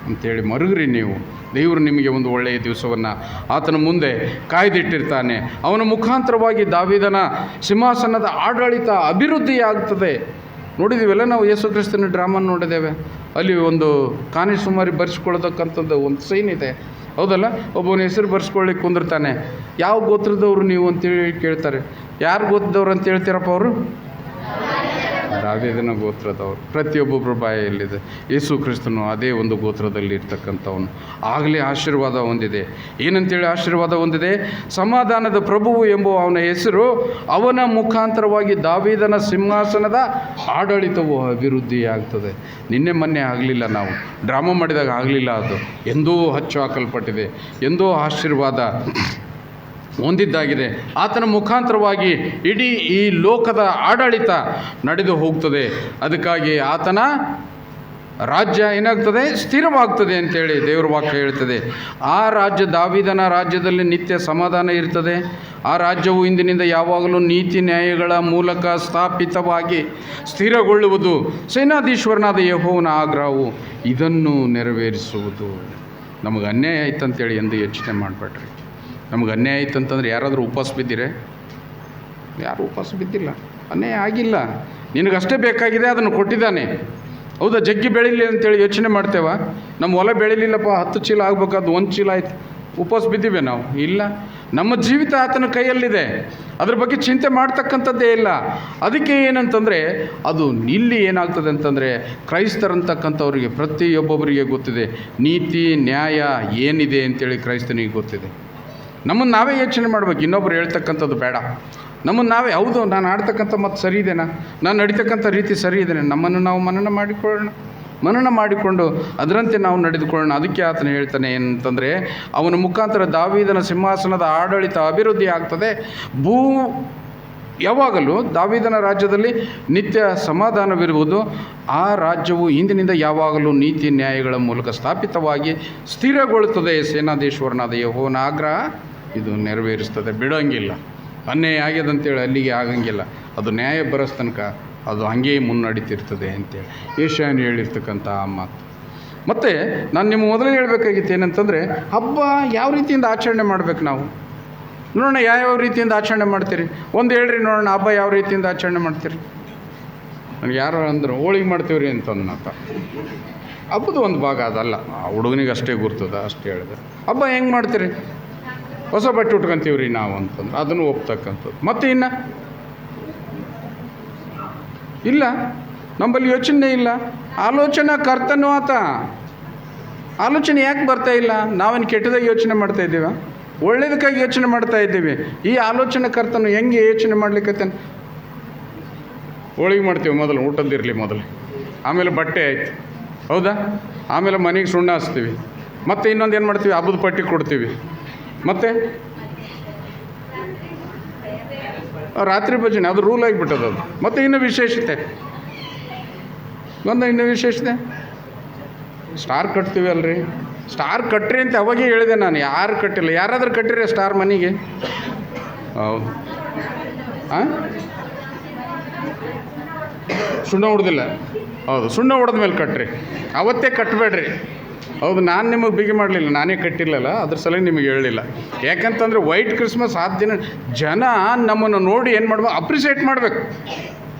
ಅಂಥೇಳಿ ಮರುಗ್ರಿ ನೀವು. ದೇವರು ನಿಮಗೆ ಒಂದು ಒಳ್ಳೆಯ ದಿವಸವನ್ನು ಆತನ ಮುಂದೆ ಕಾಯ್ದಿಟ್ಟಿರ್ತಾನೆ. ಅವನ ಮುಖಾಂತರವಾಗಿ ದಾವೀದನ ಸಿಂಹಾಸನದ ಆಡಳಿತ ಅಭಿವೃದ್ಧಿಯಾಗ್ತದೆ. ನೋಡಿದ್ದೀವಲ್ಲ ನಾವು, ಯೇಸು ಕ್ರಿಸ್ತನ ಡ್ರಾಮನ್ನು ನೋಡಿದ್ದೇವೆ. ಅಲ್ಲಿ ಒಂದು ಕಾನಿ ಸುಮಾರಿ ಬರೆಸ್ಕೊಳ್ಳತಕ್ಕಂಥದ್ದು ಒಂದು ಸೈನ್ ಇದೆ. ಹೌದಲ್ಲ? ಒಬ್ಬನ ಹೆಸರು ಬರ್ಸ್ಕೊಳ್ಳಿಕ್ಕೆ ಕುಂದಿರ್ತಾನೆ. ಯಾವ ಗೋತ್ರದವರು ನೀವು ಅಂತೇಳಿ ಕೇಳ್ತಾರೆ. ಯಾರು ಗೋತ್ರದವ್ರು ಅಂತ ಹೇಳ್ತೀರಪ್ಪ? ಅವರು ದಾವೀದನ ಗೋತ್ರದವರು. ಪ್ರತಿಯೊಬ್ಬೊಬ್ಬರ ಬಾಯಲ್ಲಿದೆ. ಯೇಸು ಕ್ರಿಸ್ತನು ಅದೇ ಒಂದು ಗೋತ್ರದಲ್ಲಿ ಇರ್ತಕ್ಕಂಥವನು. ಆಗಲೇ ಆಶೀರ್ವಾದ ಹೊಂದಿದೆ. ಏನಂತೇಳಿ ಆಶೀರ್ವಾದ ಹೊಂದಿದೆ? ಸಮಾಧಾನದ ಪ್ರಭುವು ಎಂಬುವ ಅವನ ಹೆಸರು. ಅವನ ಮುಖಾಂತರವಾಗಿ ದಾವೀದನ ಸಿಂಹಾಸನದ ಆಡಳಿತವು ಅಭಿವೃದ್ಧಿಯಾಗ್ತದೆ. ನಿನ್ನೆ ಮೊನ್ನೆ ಆಗಲಿಲ್ಲ, ನಾವು ಡ್ರಾಮಾ ಮಾಡಿದಾಗ ಆಗಲಿಲ್ಲ. ಅದು ಎಂದೋ ಹಚ್ಚು ಹಾಕಲ್ಪಟ್ಟಿದೆ, ಎಂದೋ ಆಶೀರ್ವಾದ ಹೊಂದಿದ್ದಾಗಿದೆ. ಆತನ ಮುಖಾಂತರವಾಗಿ ಇಡೀ ಈ ಲೋಕದ ಆಡಳಿತ ನಡೆದು ಹೋಗ್ತದೆ. ಅದಕ್ಕಾಗಿ ಆತನ ರಾಜ್ಯ ಏನಾಗ್ತದೆ? ಸ್ಥಿರವಾಗ್ತದೆ ಅಂತೇಳಿ ದೇವರ ವಾಕ್ಯ ಹೇಳ್ತದೆ. ಆ ರಾಜ್ಯ, ದಾವೀದನ ರಾಜ್ಯದಲ್ಲಿ ನಿತ್ಯ ಸಮಾಧಾನ ಇರ್ತದೆ. ಆ ರಾಜ್ಯವು ಇಂದಿನಿಂದ ಯಾವಾಗಲೂ ನೀತಿ ನ್ಯಾಯಗಳ ಮೂಲಕ ಸ್ಥಾಪಿತವಾಗಿ ಸ್ಥಿರಗೊಳ್ಳುವುದು. ಸೇನಾಧೀಶ್ವರನಾದ ಯೆಹೋವನ ಆಗ್ರಹವು ಇದನ್ನು ನೆರವೇರಿಸುವುದು. ನಮಗೆ ಅನ್ಯಾಯ ಆಯ್ತಂತೇಳಿ ಎಂದು ಯೋಚನೆ ಮಾಡಬೇಡ್ರಿ. ನಮಗೆ ಅನ್ಯಾಯ ಆಯ್ತು ಅಂತಂದರೆ ಯಾರಾದರೂ ಉಪವಾಸ ಬಿದ್ದಿರೆ? ಯಾರು ಉಪವಾಸ ಬಿದ್ದಿಲ್ಲ. ಅನ್ಯಾಯ ಆಗಿಲ್ಲ, ನಿನಗಷ್ಟೇ ಬೇಕಾಗಿದೆ, ಅದನ್ನು ಕೊಟ್ಟಿದ್ದಾನೆ. ಹೌದಾ? ಜಗ್ಗಿ ಬೆಳೀಲಿ ಅಂತೇಳಿ ಯೋಚನೆ ಮಾಡ್ತೇವ? ನಮ್ಮ ಹೊಲ ಬೆಳೀಲಿಲ್ಲಪ್ಪ, 10 ಚೀಲ ಆಗಬೇಕಾದ್ದು 1 ಚೀಲ ಆಯ್ತು, ಉಪವಾಸ ಬಿದ್ದೀವಿ ನಾವು? ಇಲ್ಲ, ನಮ್ಮ ಜೀವಿತ ಆತನ ಕೈಯಲ್ಲಿದೆ. ಅದ್ರ ಬಗ್ಗೆ ಚಿಂತೆ ಮಾಡ್ತಕ್ಕಂಥದ್ದೇ ಇಲ್ಲ. ಅದಕ್ಕೆ ಏನಂತಂದರೆ ಅದು ಇಲ್ಲಿ ಏನಾಗ್ತದೆ ಅಂತಂದರೆ, ಕ್ರೈಸ್ತರಂತಕ್ಕಂಥವ್ರಿಗೆ ಪ್ರತಿಯೊಬ್ಬೊಬ್ಬರಿಗೆ ಗೊತ್ತಿದೆ ನೀತಿ ನ್ಯಾಯ ಏನಿದೆ ಅಂತೇಳಿ. ಕ್ರೈಸ್ತನಿಗೆ ಗೊತ್ತಿದೆ. ನಮ್ಮನ್ನು ನಾವೇ ಯೋಚನೆ ಮಾಡ್ಬೇಕು, ಇನ್ನೊಬ್ರು ಹೇಳ್ತಕ್ಕಂಥದ್ದು ಬೇಡ. ನಮ್ಮನ್ನು ನಾವೇ, ಹೌದು ನಾನು ಆಡ್ತಕ್ಕಂಥ ಮತ್ತು ಸರಿ ಇದೆನಾ, ನಾನು ನಡೀತಕ್ಕಂಥ ರೀತಿ ಸರಿ ಇದ್ದೇನೆ, ನಮ್ಮನ್ನು ನಾವು ಮನನ ಮಾಡಿಕೊಂಡು ಅದರಂತೆ ನಾವು ನಡೆದುಕೊಳ್ಳೋಣ. ಅದಕ್ಕೆ ಆತನು ಹೇಳ್ತಾನೆ ಏನಂತಂದರೆ, ಅವನ ಮುಖಾಂತರ ದಾವೀದನ ಸಿಂಹಾಸನದ ಆಡಳಿತ ಅಭಿವೃದ್ಧಿ ಆಗ್ತದೆ. ಯಾವಾಗಲೂ ದಾವೀದನ ರಾಜ್ಯದಲ್ಲಿ ನಿತ್ಯ ಸಮಾಧಾನವಿರುವುದು. ಆ ರಾಜ್ಯವು ಇಂದಿನಿಂದ ಯಾವಾಗಲೂ ನೀತಿ ನ್ಯಾಯಗಳ ಮೂಲಕ ಸ್ಥಾಪಿತವಾಗಿ ಸ್ಥಿರಗೊಳ್ಳುತ್ತದೆ. ಸೇನಾಧೀಶ್ವರನಾದ ಯೆಹೋವನ ಆಗ್ರಹ ಇದು ನೆರವೇರಿಸ್ತದೆ. ಬಿಡೋಂಗಿಲ್ಲ. ಅನ್ಯಾಯ ಆಗ್ಯದಂತೇಳಿ ಅಲ್ಲಿಗೆ ಆಗಂಗಿಲ್ಲ. ಅದು ನ್ಯಾಯ ಬರೋಸ್ ತನಕ ಅದು ಹಾಗೇ ಮುನ್ನಡೀತಿರ್ತದೆ ಅಂತೇಳಿ ಏಷ್ಯಾನು ಹೇಳಿರ್ತಕ್ಕಂಥ ಆ ಮಾತು. ಮತ್ತು ನಾನು ನಿಮ್ಗೆ ಮೊದಲೇ ಹೇಳಬೇಕಾಗಿತ್ತು ಏನಂತಂದರೆ, ಹಬ್ಬ ಯಾವ ರೀತಿಯಿಂದ ಆಚರಣೆ ಮಾಡ್ಬೇಕು ನಾವು ನೋಡೋಣ. ಯಾವ್ಯಾವ ರೀತಿಯಿಂದ ಆಚರಣೆ ಮಾಡ್ತೀರಿ ಒಂದು ಹೇಳ್ರಿ ನೋಡೋಣ. ಹಬ್ಬ ಯಾವ ರೀತಿಯಿಂದ ಆಚರಣೆ ಮಾಡ್ತೀರಿ? ನನಗೆ ಯಾರು ಅಂದರು ಹೋಳಿಗೆ ಮಾಡ್ತೀವಿ ರೀ ಅಂತಂತ. ಹಬ್ಬದ ಒಂದು ಭಾಗ ಅದಲ್ಲ, ಆ ಹುಡುಗನಿಗೆ ಅಷ್ಟೇ ಗುರ್ತದ ಅಷ್ಟೇ ಹೇಳಿದೆ. ಹಬ್ಬ ಹೆಂಗೆ ಮಾಡ್ತೀರಿ? ಹೊಸ ಬಟ್ಟೆ ಉಟ್ಕೊಂತೀವಿ ರೀ ನಾವು ಅಂತಂದ್ರೆ ಅದನ್ನು ಒಪ್ತಕ್ಕಂಥದ್ದು. ಮತ್ತು ಇನ್ನು ಇಲ್ಲ, ನಮ್ಮಲ್ಲಿ ಯೋಚನೆ ಇಲ್ಲ. ಆಲೋಚನಾ ಕರ್ತನೂ ಆತ. ಆಲೋಚನೆ ಯಾಕೆ ಬರ್ತಾ ಇಲ್ಲ? ನಾವೇನು ಕೆಟ್ಟದಾಗಿ ಯೋಚನೆ ಮಾಡ್ತಾ ಇದ್ದೀವ? ಒಳ್ಳೇದಕ್ಕಾಗಿ ಯೋಚನೆ ಮಾಡ್ತಾ ಇದ್ದೀವಿ. ಈ ಆಲೋಚನಾ ಕರ್ತನು ಹೆಂಗೆ ಯೋಚನೆ ಮಾಡ್ಲಿಕ್ಕತ್ತೇನೆ? ಹೋಳಿಗೆ ಮಾಡ್ತೀವಿ ಮೊದಲು, ಊಟದ್ದಿರಲಿ ಮೊದಲು, ಆಮೇಲೆ ಬಟ್ಟೆ ಆಯ್ತು, ಹೌದಾ? ಆಮೇಲೆ ಮನೆಗೆ ಸುಣ್ಣ ಹಚ್ತೀವಿ, ಮತ್ತು ಇನ್ನೊಂದು ಏನು ಮಾಡ್ತೀವಿ, ಹಬ್ಬದ ಪಟ್ಟಿ ಕೊಡ್ತೀವಿ, ಮತ್ತು ರಾತ್ರಿ ಭಜನೆ, ಅದು ರೂಲ್ ಆಗಿಬಿಟ್ಟದು ಅದು. ಮತ್ತು ಇನ್ನೂ ವಿಶೇಷತೆ ಇನ್ನೂ ವಿಶೇಷತೆ ಸ್ಟಾರ್ ಕಟ್ತೀವಿ ಅಲ್ರಿ. ಸ್ಟಾರ್ ಕಟ್ಟ್ರಿ ಅಂತ ಅವಾಗೇ ಹೇಳಿದೆ ನಾನು. ಯಾರು ಕಟ್ಟಿಲ್ಲ. ಯಾರಾದರೂ ಕಟ್ಟಿರಿ ಸ್ಟಾರ್ ಮನೆಗೆ? ಹೌದು. ಹಾಂ, ಸುಣ್ಣ ಹೊಡೆದಿಲ್ಲ. ಹೌದು, ಸುಣ್ಣ ಹೊಡೆದ ಮೇಲೆ ಕಟ್ಟ್ರಿ, ಅವತ್ತೇ ಕಟ್ಟಬೇಡ್ರಿ. ಹೌದು, ನಾನು ನಿಮಗೆ ಬಿಗಿ ಮಾಡಲಿಲ್ಲ, ನಾನೇ ಕಟ್ಟಿಲ್ಲಲ್ಲ, ಅದ್ರ ಸಲುವಾಗಿ ನಿಮಗೆ ಹೇಳಲಿಲ್ಲ. ಯಾಕಂತಂದರೆ ವೈಟ್ ಕ್ರಿಸ್ಮಸ್ ಆದ ದಿನ ಜನ ನಮ್ಮನ್ನು ನೋಡಿ ಏನು ಮಾಡ್ಬೇಕು, ಅಪ್ರಿಷಿಯೇಟ್ ಮಾಡಬೇಕು.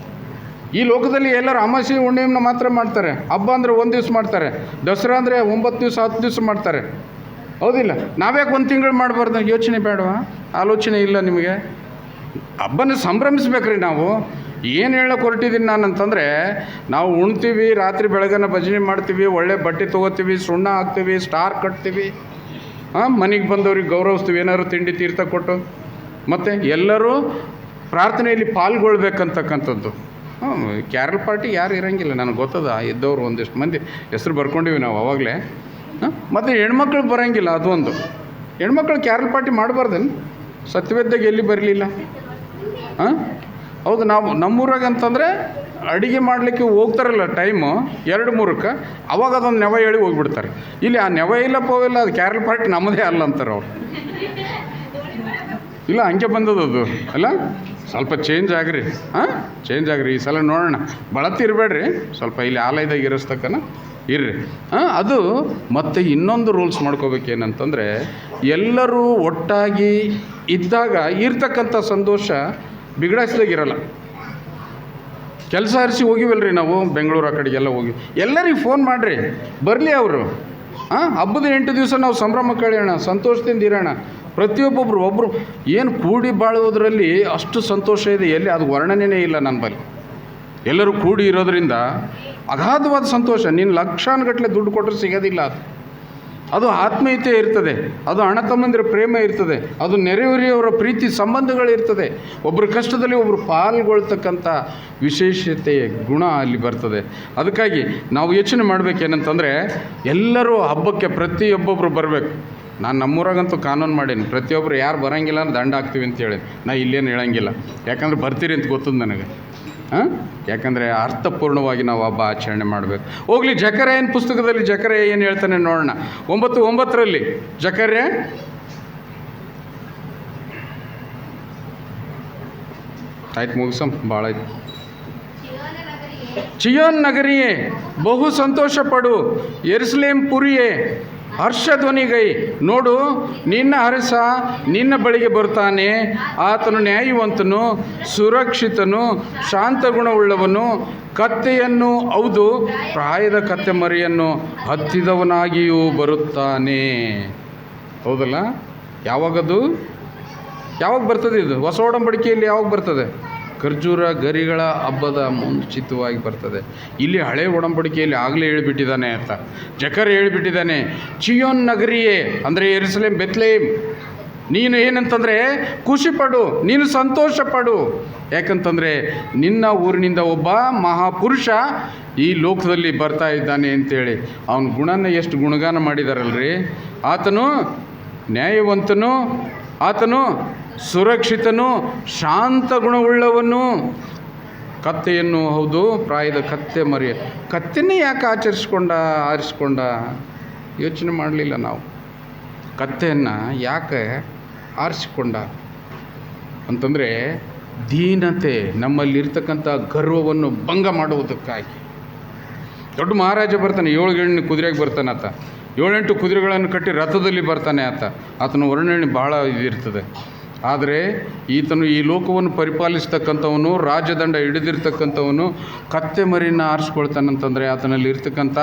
ಈ ಲೋಕದಲ್ಲಿ ಎಲ್ಲರೂ ಅಮಾವಾಸ್ಯೆ ಹುಣ್ಣಿಮೆನ ಮಾತ್ರ ಮಾಡ್ತಾರೆ. ಹಬ್ಬ ಅಂದರೆ 1 ದಿವಸ ಮಾಡ್ತಾರೆ. ದಸರಾ ಅಂದರೆ 9 ದಿವಸ 10 ದಿವಸ ಮಾಡ್ತಾರೆ, ಹೌದಿಲ್ಲ? ನಾವ್ಯಾಕೆ 1 ತಿಂಗಳು ಮಾಡಬಾರ್ದು? ಯೋಚನೆ ಬೇಡವಾ? ಆಲೋಚನೆ ಇಲ್ಲ ನಿಮಗೆ? ಹಬ್ಬನ ಸಂಭ್ರಮಿಸ್ಬೇಕ್ರಿ ನಾವು. ಏನು ಹೇಳೋಕೆ ಹೊರಟಿದ್ದೀನಿ ನಾನು ಅಂತಂದರೆ, ನಾವು ಉಣ್ತೀವಿ, ರಾತ್ರಿ ಬೆಳಗನ ಭಜನೆ ಮಾಡ್ತೀವಿ, ಒಳ್ಳೆ ಬಟ್ಟೆ ತೊಗೋತೀವಿ, ಸುಣ್ಣ ಹಾಕ್ತೀವಿ, ಸ್ಟಾರ್ ಕಟ್ತೀವಿ, ಮನೆಗೆ ಬಂದವ್ರಿಗೆ ಗೌರವಿಸ್ತೀವಿ, ಏನಾದ್ರು ತಿಂಡಿ ತೀರ್ಥ ಕೊಟ್ಟು, ಮತ್ತು ಎಲ್ಲರೂ ಪ್ರಾರ್ಥನೆಯಲ್ಲಿ ಪಾಲ್ಗೊಳ್ಬೇಕಂತಕ್ಕಂಥದ್ದು. ಕ್ಯಾರಲ್ ಪಾರ್ಟಿ ಯಾರು ಇರೋಂಗಿಲ್ಲ, ನನಗೆ ಗೊತ್ತದ. ಇದ್ದವರು ಒಂದಿಷ್ಟು ಮಂದಿ ಹೆಸರು ಬರ್ಕೊಂಡಿವಿ ನಾವು ಅವಾಗಲೇ. ಮತ್ತು ಹೆಣ್ಮಕ್ಳು ಬರೋಂಗಿಲ್ಲ, ಅದು ಒಂದು. ಹೆಣ್ಮಕ್ಳು ಕ್ಯಾರಲ್ ಪಾರ್ಟಿ ಮಾಡಬಾರ್ದೇನು? ಸತ್ಯವೇದ್ದಾಗ ಎಲ್ಲಿ ಬರಲಿಲ್ಲ? ಹೌದು. ನಾವು ನಮ್ಮೂರಾಗ ಅಂತಂದರೆ ಅಡುಗೆ ಮಾಡಲಿಕ್ಕೆ ಹೋಗ್ತಾರಲ್ಲ ಟೈಮು 2-3ಕ್ಕೆ, ಅವಾಗ ಅದೊಂದು ನೆವ ಹೇಳಿ ಹೋಗ್ಬಿಡ್ತಾರೆ. ಇಲ್ಲಿ ಆ ನೆವ ಇಲ್ಲ ಪೋವಿಲ್ಲ, ಅದು ಕ್ಯಾರಲ್ ಪಾರ್ಟಿ ನಮ್ಮದೇ ಅಲ್ಲ ಅಂತಾರೆ ಅವ್ರು. ಇಲ್ಲ, ಹಂಗೆ ಬಂದದ್ದು ಅಲ್ಲ. ಸ್ವಲ್ಪ ಚೇಂಜ್ ಆಗ್ರಿ, ಚೇಂಜ್ ಆಗ್ರಿ ಈ ಸಲ. ನೋಡೋಣ, ಬಳತ್ತಿರಬೇಡ್ರಿ, ಸ್ವಲ್ಪ ಇಲ್ಲಿ ಆಲಯದಾಗ ಇರಿಸ್ತಕ್ಕನ ಇರ್ರಿ. ಅದು ಮತ್ತು ಇನ್ನೊಂದು ರೂಲ್ಸ್ ಮಾಡ್ಕೋಬೇಕೇನಂತಂದರೆ, ಎಲ್ಲರೂ ಒಟ್ಟಾಗಿ ಇದ್ದಾಗ ಇರ್ತಕ್ಕಂಥ ಸಂತೋಷ ಬಿಗಡಾಯಿಸ್ದಾಗಿರಲ್ಲ. ಕೆಲಸ ಹರಿಸಿ ಹೋಗಿವಲ್ರಿ ನಾವು, ಬೆಂಗಳೂರು ಆ ಕಡೆಗೆಲ್ಲ ಹೋಗಿ. ಎಲ್ಲರಿಗೆ ಫೋನ್ ಮಾಡಿರಿ, ಬರಲಿ ಅವರು. ಹಬ್ಬದ 8 ದಿವಸ ನಾವು ಸಂಭ್ರಮ ಕಳೆಯೋಣ, ಸಂತೋಷದಿಂದ ಇರೋಣ. ಒಬ್ಬರು ಏನು ಕೂಡಿ ಬಾಳುವುದರಲ್ಲಿ ಅಷ್ಟು ಸಂತೋಷ ಇದೆ, ಎಲ್ಲಿ ಅದು ವರ್ಣನೆಯೇ ಇಲ್ಲ ನನ್ನ ಬಳಿ. ಎಲ್ಲರೂ ಕೂಡಿ ಇರೋದರಿಂದ ಅಗಾಧವಾದ ಸಂತೋಷ. ನೀನು ಲಕ್ಷಾನುಗಟ್ಟಲೆ ದುಡ್ಡು ಕೊಟ್ಟರೆ ಸಿಗೋದಿಲ್ಲ. ಅದು ಆತ್ಮೀಯತೆ ಇರ್ತದೆ, ಅದು ಅಣ್ಣ ತಮ್ಮಂದಿರ ಪ್ರೇಮ ಇರ್ತದೆ, ಅದು ನೆರೆಹೊರೆಯವರ ಪ್ರೀತಿ ಸಂಬಂಧಗಳಿರ್ತದೆ. ಒಬ್ಬರ ಕಷ್ಟದಲ್ಲಿ ಒಬ್ಬರು ಪಾಲ್ಗೊಳ್ತಕ್ಕಂಥ ವಿಶೇಷತೆಯ ಗುಣ ಅಲ್ಲಿ ಬರ್ತದೆ. ಅದಕ್ಕಾಗಿ ನಾವು ಯೋಚನೆ ಮಾಡಬೇಕೇನಂತಂದರೆ, ಎಲ್ಲರೂ ಹಬ್ಬಕ್ಕೆ ಪ್ರತಿಯೊಬ್ಬೊಬ್ಬರು ಬರಬೇಕು. ನಾನು ನಮ್ಮೂರಾಗಂತೂ ಕಾನೂನು ಮಾಡೀನಿ, ಪ್ರತಿಯೊಬ್ಬರು ಯಾರು ಬರೋಂಗಿಲ್ಲ ಅಂದ್ರೆ ದಂಡ ಹಾಕ್ತೀವಿ ಅಂತ ಹೇಳಿ. ನಾ ಇಲ್ಲೇನು ಹೇಳೋಂಗಿಲ್ಲ, ಯಾಕಂದ್ರೆ ಬರ್ತೀರಿ ಅಂತ ಗೊತ್ತದ ನನಗೆ. ಯಾಕಂದರೆ ಅರ್ಥಪೂರ್ಣವಾಗಿ ನಾವು ಹಬ್ಬ ಆಚರಣೆ ಮಾಡಬೇಕು. ಹೋಗಲಿ, ಜಕರ್ಯನ ಪುಸ್ತಕದಲ್ಲಿ ಜಕರ್ಯ ಏನು ಹೇಳ್ತಾನೆ ನೋಡೋಣ. 9:9 ಜಕರ್ಯ ಆಯ್ತು, ಮುಗಿಸಂ, ಭಾಳ ಆಯ್ತು. ಚಿಯೋನ್ ನಗರಿಯೇ ಬಹು ಸಂತೋಷ ಪಡು, ಯೆರೂಸಲೇಮ್ ಪುರಿಯೇ ಹರ್ಷಧ್ವನಿಗೈ. ನೋಡು, ನಿನ್ನ ಅರಸ ನಿನ್ನ ಬಳಿಗೆ ಬರ್ತಾನೆ. ಆತನು ನ್ಯಾಯವಂತನು, ಸುರಕ್ಷಿತನು, ಶಾಂತಗುಣವುಳ್ಳವನು, ಕತ್ತೆಯನ್ನು, ಹೌದು ಪ್ರಾಯದ ಕತ್ತೆ ಮರಿಯನ್ನು ಹತ್ತಿದವನಾಗಿಯೂ ಬರುತ್ತಾನೆ. ಹೌದಲ್ಲ? ಯಾವಾಗ ಬರ್ತದೆ ಇದು? ಹೊಸ ಒಡಂಬಡಿಕೆಯಲ್ಲಿ ಯಾವಾಗ ಬರ್ತದೆ? ಖರ್ಜೂರ ಗರಿಗಳ ಹಬ್ಬದ ಮುಂಚಿತವಾಗಿ ಬರ್ತದೆ. ಇಲ್ಲಿ ಹಳೆ ಒಡಂಬಡಿಕೆಯಲ್ಲಿ ಆಗಲೇ ಹೇಳಿಬಿಟ್ಟಿದ್ದಾನೆ ಅಂತ ಜಕರ್ಯ ಹೇಳಿಬಿಟ್ಟಿದ್ದಾನೆ. ಚಿಯೋನ್ ನಗರಿಯೇ ಅಂದರೆ ಯೆರೂಸಲೇಮ್, ಬೆತ್ಲೆಹೇಮ್, ನೀನು ಏನಂತಂದರೆ ಖುಷಿಪಡು, ನೀನು ಸಂತೋಷ ಪಡು. ಯಾಕಂತಂದರೆ ನಿನ್ನ ಊರಿನಿಂದ ಒಬ್ಬ ಮಹಾಪುರುಷ ಈ ಲೋಕದಲ್ಲಿ ಬರ್ತಾ ಇದ್ದಾನೆ ಅಂತೇಳಿ ಅವನ ಗುಣನ ಎಷ್ಟು ಗುಣಗಾನ ಮಾಡಿದಾರಲ್ರಿ. ಆತನು ನ್ಯಾಯವಂತನು, ಆತನು ಸುರಕ್ಷಿತನು, ಶಾಂತ ಗುಣವುಳ್ಳವನು, ಕತ್ತೆಯನ್ನು, ಹೌದು ಪ್ರಾಯದ ಕತ್ತೆ ಮರಿ. ಕತ್ತೆನೇ ಯಾಕೆ ಆರಿಸ್ಕೊಂಡ ಯೋಚನೆ ಮಾಡಲಿಲ್ಲ ನಾವು. ಕತ್ತೆಯನ್ನು ಯಾಕೆ ಆರಿಸಿಕೊಂಡ ಅಂತಂದರೆ, ದೀನತೆ, ನಮ್ಮಲ್ಲಿರ್ತಕ್ಕಂಥ ಗರ್ವವನ್ನು ಭಂಗ ಮಾಡುವುದಕ್ಕಾಗಿ. ದೊಡ್ಡ ಮಹಾರಾಜ ಬರ್ತಾನೆ, 7 ಕುದುರೆಗೆ ಬರ್ತಾನೆ ಆತ. 7-8 ಕುದುರೆಗಳನ್ನು ಕಟ್ಟಿ ರಥದಲ್ಲಿ ಬರ್ತಾನೆ ಆತ. ಆತನ ವರ್ಣನೆ ಭಾಳ ಇದಿರ್ತದೆ. ಆದರೆ ಈತನು ಈ ಲೋಕವನ್ನು ಪರಿಪಾಲಿಸ್ತಕ್ಕಂಥವನು, ರಾಜದಂಡ ಹಿಡಿದಿರ್ತಕ್ಕಂಥವನು ಕತ್ತೆ ಮರಿನ ಆರಿಸ್ಕೊಳ್ತಾನಂತಂದರೆ ಆತನಲ್ಲಿ ಇರ್ತಕ್ಕಂಥ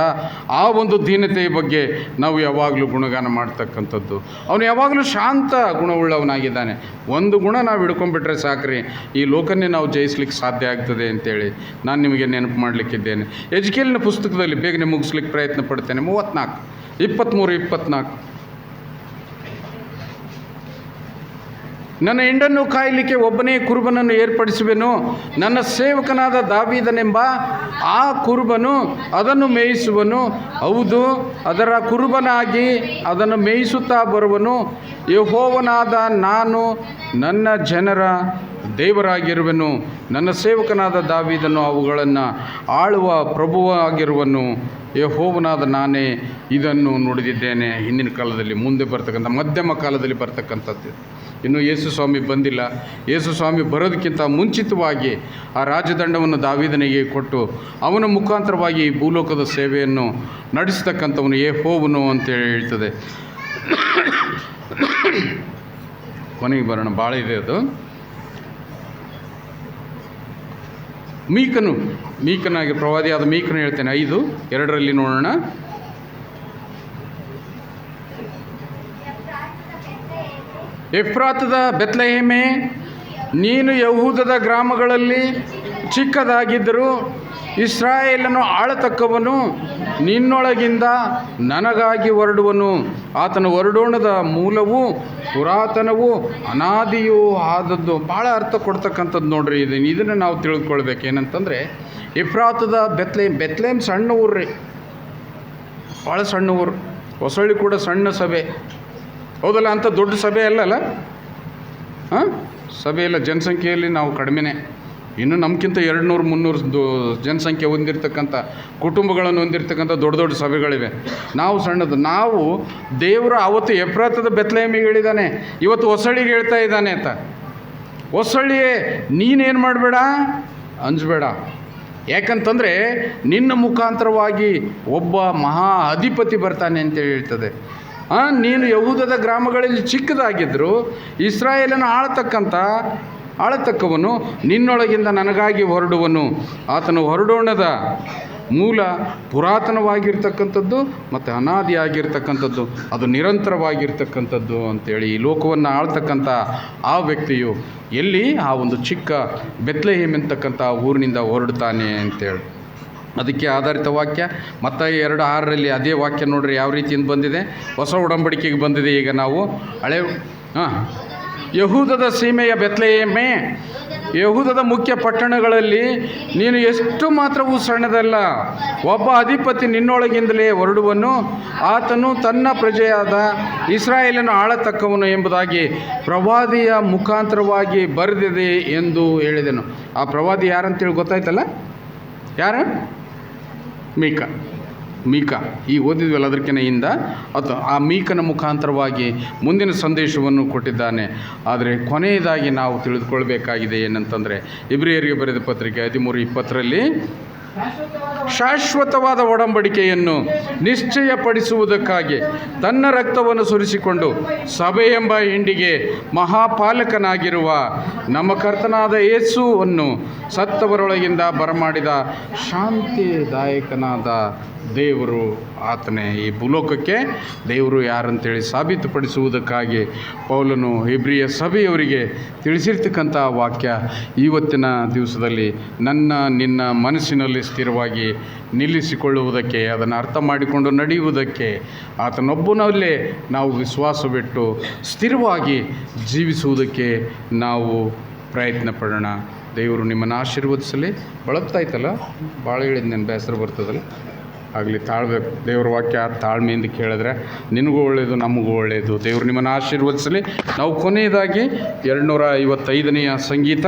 ಆ ಒಂದು ದೀನತೆಯ ಬಗ್ಗೆ ನಾವು ಯಾವಾಗಲೂ ಗುಣಗಾನ ಮಾಡ್ತಕ್ಕಂಥದ್ದು. ಅವನು ಯಾವಾಗಲೂ ಶಾಂತ ಗುಣವುಳ್ಳವನಾಗಿದ್ದಾನೆ. ಒಂದು ಗುಣ ನಾವು ಹಿಡ್ಕೊಂಡ್ಬಿಟ್ರೆ ಸಾಕ್ರಿ, ಈ ಲೋಕನ್ನೇ ನಾವು ಜಯಿಸ್ಲಿಕ್ಕೆ ಸಾಧ್ಯ ಆಗ್ತದೆ ಅಂತೇಳಿ ನಾನು ನಿಮಗೆ ನೆನಪು ಮಾಡಲಿಕ್ಕಿದ್ದೇನೆ. ಎಜ್ಕೇಲಿನ ಪುಸ್ತಕದಲ್ಲಿ ಬೇಗನೆ ಮುಗಿಸ್ಲಿಕ್ಕೆ ಪ್ರಯತ್ನ ಪಡ್ತೇನೆ. 23-24 ನನ್ನ ಹಿಂಡನ್ನು ಕಾಯಲಿಕ್ಕೆ ಒಬ್ಬನೇ ಕುರುಬನನ್ನು ಏರ್ಪಡಿಸುವೆನು. ನನ್ನ ಸೇವಕನಾದ ದಾವೀದನೆಂಬ ಆ ಕುರುಬನು ಅದನ್ನು ಮೇಯಿಸುವನು. ಹೌದು, ಅದರ ಕುರುಬನಾಗಿ ಅದನ್ನು ಮೇಯಿಸುತ್ತಾ ಬರುವನು. ಯೆಹೋವನಾದ ನಾನು ನನ್ನ ಜನರ ದೇವರಾಗಿರುವೆನು. ನನ್ನ ಸೇವಕನಾದ ದಾವೀದನು ಅವುಗಳನ್ನು ಆಳುವ ಪ್ರಭುವಾಗಿರುವನು. ಯೆಹೋವನಾದ ನಾನೇ ಇದನ್ನು ನುಡಿದಿದ್ದೇನೆ. ಹಿಂದಿನ ಕಾಲದಲ್ಲಿ, ಮುಂದೆ ಬರ್ತಕ್ಕಂಥ ಮಧ್ಯಮ ಕಾಲದಲ್ಲಿ ಬರ್ತಕ್ಕಂಥದ್ದು. ಇನ್ನು ಯೇಸು ಸ್ವಾಮಿ ಬಂದಿಲ್ಲ. ಯೇಸು ಸ್ವಾಮಿ ಬರೋದಕ್ಕಿಂತ ಮುಂಚಿತವಾಗಿ ಆ ರಾಜದಂಡವನ್ನು ದಾವೀದನಿಗೆ ಕೊಟ್ಟು ಅವನ ಮುಖಾಂತರವಾಗಿ ಈ ಭೂಲೋಕದ ಸೇವೆಯನ್ನು ನಡೆಸ್ತಕ್ಕಂಥವನು ಯೆಹೋವನು ಅಂತೇಳಿ ಹೇಳ್ತದೆ. ಕೊನೆಗೆ ಬರೋಣ, ಭಾಳ ಇದೆ ಅದು. ಮೀಕನಾಗಿ ಪ್ರವಾದಿಯಾದ ಮೀಕನು ಹೇಳ್ತೇನೆ. 5:2 ನೋಡೋಣ. ಎಫ್ರಾತದ ಬೆತ್ಲೆಹೇಮೇ, ನೀನು ಯಹೂದದ ಗ್ರಾಮಗಳಲ್ಲಿ ಚಿಕ್ಕದಾಗಿದ್ದರೂ ಇಸ್ರಾಯೇಲನ್ನು ಆಳತಕ್ಕವನು ನಿನ್ನೊಳಗಿಂದ ನನಗಾಗಿ ಹೊರಡುವನು. ಆತನ ಹೊರಡೋಣದ ಮೂಲವು ಪುರಾತನವೂ ಅನಾದಿಯೂ ಆದದ್ದು. ಭಾಳ ಅರ್ಥ ಕೊಡ್ತಕ್ಕಂಥದ್ದು ನೋಡ್ರಿ. ಇದನ್ನು ನಾವು ತಿಳ್ಕೊಳ್ಬೇಕು. ಏನಂತಂದರೆ ಎಫ್ರಾತದ ಬೆತ್ಲೆಹೇಮ್ ಸಣ್ಣ ಊರು ರೀ, ಭಾಳ ಸಣ್ಣ ಊರು. ಹೊಸಳ್ಳಿ ಕೂಡ ಸಣ್ಣ ಸಭೆ, ಹೌದಲ್ಲ? ಅಂಥ ದೊಡ್ಡ ಸಭೆ ಅಲ್ಲಲ್ಲ, ಸಭೆ ಎಲ್ಲ. ಜನಸಂಖ್ಯೆಯಲ್ಲಿ ನಾವು ಕಡಿಮೆನೇ. ಇನ್ನು ನಮಗಿಂತ 200-300 ಜನಸಂಖ್ಯೆ ಹೊಂದಿರತಕ್ಕಂಥ ಕುಟುಂಬಗಳನ್ನು ಹೊಂದಿರತಕ್ಕಂಥ ದೊಡ್ಡ ದೊಡ್ಡ ಸಭೆಗಳಿವೆ. ನಾವು ಸಣ್ಣದು. ನಾವು ದೇವರು ಅವತ್ತು ಎಫ್ರಾತದ ಬೆತ್ಲೆಹೇಮಿಗೆ ಹೇಳಿದ್ದಾನೆ, ಇವತ್ತು ಹೊಸಳ್ಳಿಗೆ ಹೇಳ್ತಾ ಇದ್ದಾನೆ ಅಂತ. ಹೊಸಳ್ಳಿಯೇ, ನೀನೇನು ಮಾಡಬೇಡ, ಅಂಜಬೇಡ. ಯಾಕಂತಂದರೆ ನಿನ್ನ ಮುಖಾಂತರವಾಗಿ ಒಬ್ಬ ಮಹಾ ಅಧಿಪತಿ ಬರ್ತಾನೆ ಅಂತೇಳಿ ಹೇಳ್ತದೆ. ನೀನು ಯಹೂದದ ಗ್ರಾಮಗಳಲ್ಲಿ ಚಿಕ್ಕದಾಗಿದ್ದರೂ ಇಸ್ರಾಯೇಲನ್ನು ಆಳತಕ್ಕವನು ನಿನ್ನೊಳಗಿಂದ ನನಗಾಗಿ ಹೊರಡುವನು. ಆತನು ಹೊರಡೋಣದ ಮೂಲ ಪುರಾತನವಾಗಿರ್ತಕ್ಕಂಥದ್ದು ಮತ್ತು ಅನಾದಿಯಾಗಿರ್ತಕ್ಕಂಥದ್ದು, ಅದು ನಿರಂತರವಾಗಿರ್ತಕ್ಕಂಥದ್ದು ಅಂತೇಳಿ ಈ ಲೋಕವನ್ನು ಆಳ್ತಕ್ಕಂಥ ಆ ವ್ಯಕ್ತಿಯು ಎಲ್ಲಿ ಆ ಒಂದು ಚಿಕ್ಕ ಬೆತ್ಲೆಹೇಮ್ ಎಂತಕ್ಕಂಥ ಊರಿನಿಂದ ಹೊರಡ್ತಾನೆ ಅಂತೇಳಿ ಅದಕ್ಕೆ ಆಧಾರಿತ ವಾಕ್ಯ. ಮತ್ತಾಯ 2:6 ಅದೇ ವಾಕ್ಯ ನೋಡ್ರಿ ಯಾವ ರೀತಿಯಿಂದ ಬಂದಿದೆ. ಹೊಸ ಒಡಂಬಡಿಕೆಗೆ ಬಂದಿದೆ. ಈಗ ನಾವು ಯಹೂದದ ಸೀಮೆಯ ಬೆತ್ಲೆಹೇಮೇ, ಯಹೂದದ ಮುಖ್ಯ ಪಟ್ಟಣಗಳಲ್ಲಿ ನೀನು ಎಷ್ಟು ಮಾತ್ರವೂ ಸಣ್ಣದಲ್ಲ. ಒಬ್ಬ ಅಧಿಪತಿ ನಿನ್ನೊಳಗಿಂದಲೇ ಹೊರಡುವನು. ಆತನು ತನ್ನ ಪ್ರಜೆಯಾದ ಇಸ್ರಾಯೇಲನ್ನು ಆಳತಕ್ಕವನು ಎಂಬುದಾಗಿ ಪ್ರವಾದಿಯ ಮುಖಾಂತರವಾಗಿ ಬರೆದಿದೆ ಎಂದು ಹೇಳಿದೆನು. ಆ ಪ್ರವಾದಿ ಯಾರಂತೇಳಿ ಗೊತ್ತಾಯ್ತಲ್ಲ? ಯಾರು? ಮೀಕ. ಈ ಓದಿದ್ವಲ್ಲ ಅದಕ್ಕಿಂತ ಹಿಂದ ಆ ಮೀಕನ ಮುಖಾಂತರವಾಗಿ ಮುಂದಿನ ಸಂದೇಶವನ್ನು ಕೊಟ್ಟಿದ್ದಾನೆ. ಆದರೆ ಕೊನೆಯದಾಗಿ ನಾವು ತಿಳಿದುಕೊಳ್ಬೇಕಾಗಿದೆ ಏನಂತಂದರೆ, ಇಬ್ರಿಯರಿಗೆ ಬರೆದ ಪತ್ರಿಕೆ 13:20 ಶಾಶ್ವತವಾದ ಒಡಂಬಡಿಕೆಯನ್ನು ನಿಶ್ಚಯಪಡಿಸುವುದಕ್ಕಾಗಿ ತನ್ನ ರಕ್ತವನ್ನು ಸುರಿಸಿಕೊಂಡು ಸಭೆಯೆಂಬ ಹಿಂಡಿಗೆ ಮಹಾಪಾಲಕನಾಗಿರುವ ನಮ್ಮ ಕರ್ತನಾದ ಯೇಸುವನ್ನು ಸತ್ತವರೊಳಗಿಂದ ಬರಮಾಡಿದ ಶಾಂತಿದಾಯಕನಾದ ದೇವರು ಆತನೇ. ಈ ಭೂಲೋಕಕ್ಕೆ ದೇವರು ಯಾರಂತೇಳಿ ಸಾಬೀತುಪಡಿಸುವುದಕ್ಕಾಗಿ ಪೌಲನು ಇಬ್ರಿಯ ಸಭೆಯವರಿಗೆ ತಿಳಿಸಿರ್ತಕ್ಕಂಥ ವಾಕ್ಯ ಇವತ್ತಿನ ದಿವಸದಲ್ಲಿ ನಿನ್ನ ಮನಸ್ಸಿನಲ್ಲಿ ಸ್ಥಿರವಾಗಿ ನಿಲ್ಲಿಸಿಕೊಳ್ಳುವುದಕ್ಕೆ, ಅದನ್ನು ಅರ್ಥ ಮಾಡಿಕೊಂಡು ನಡೆಯುವುದಕ್ಕೆ, ಆತನೊಬ್ಬನಲ್ಲೇ ನಾವು ವಿಶ್ವಾಸವಿಟ್ಟು ಸ್ಥಿರವಾಗಿ ಜೀವಿಸುವುದಕ್ಕೆ ನಾವು ಪ್ರಯತ್ನ ಪಡೋಣ. ದೇವರು ನಿಮ್ಮನ್ನು ಆಶೀರ್ವದಿಸಲಿ. ಬಳಗ್ತಾಯ್ತಲ್ಲ, ಭಾಳ ಹೇಳಿದ್ದು ನನ್ನ ಬೇಸರ ಬರ್ತದಲ್ಲ, ಆಗಲಿ ತಾಳ್ಬೇಕು. ದೇವ್ರ ವಾಕ್ಯ ತಾಳ್ಮೆಯಿಂದ ಕೇಳಿದ್ರೆ ನಿನಗೂ ಒಳ್ಳೆಯದು, ನಮಗೂ ಒಳ್ಳೆಯದು. ದೇವರು ನಿಮ್ಮನ್ನು ಆಶೀರ್ವದಿಸಲಿ. ನಾವು ಕೊನೆಯದಾಗಿ 255ನೇ ಸಂಗೀತ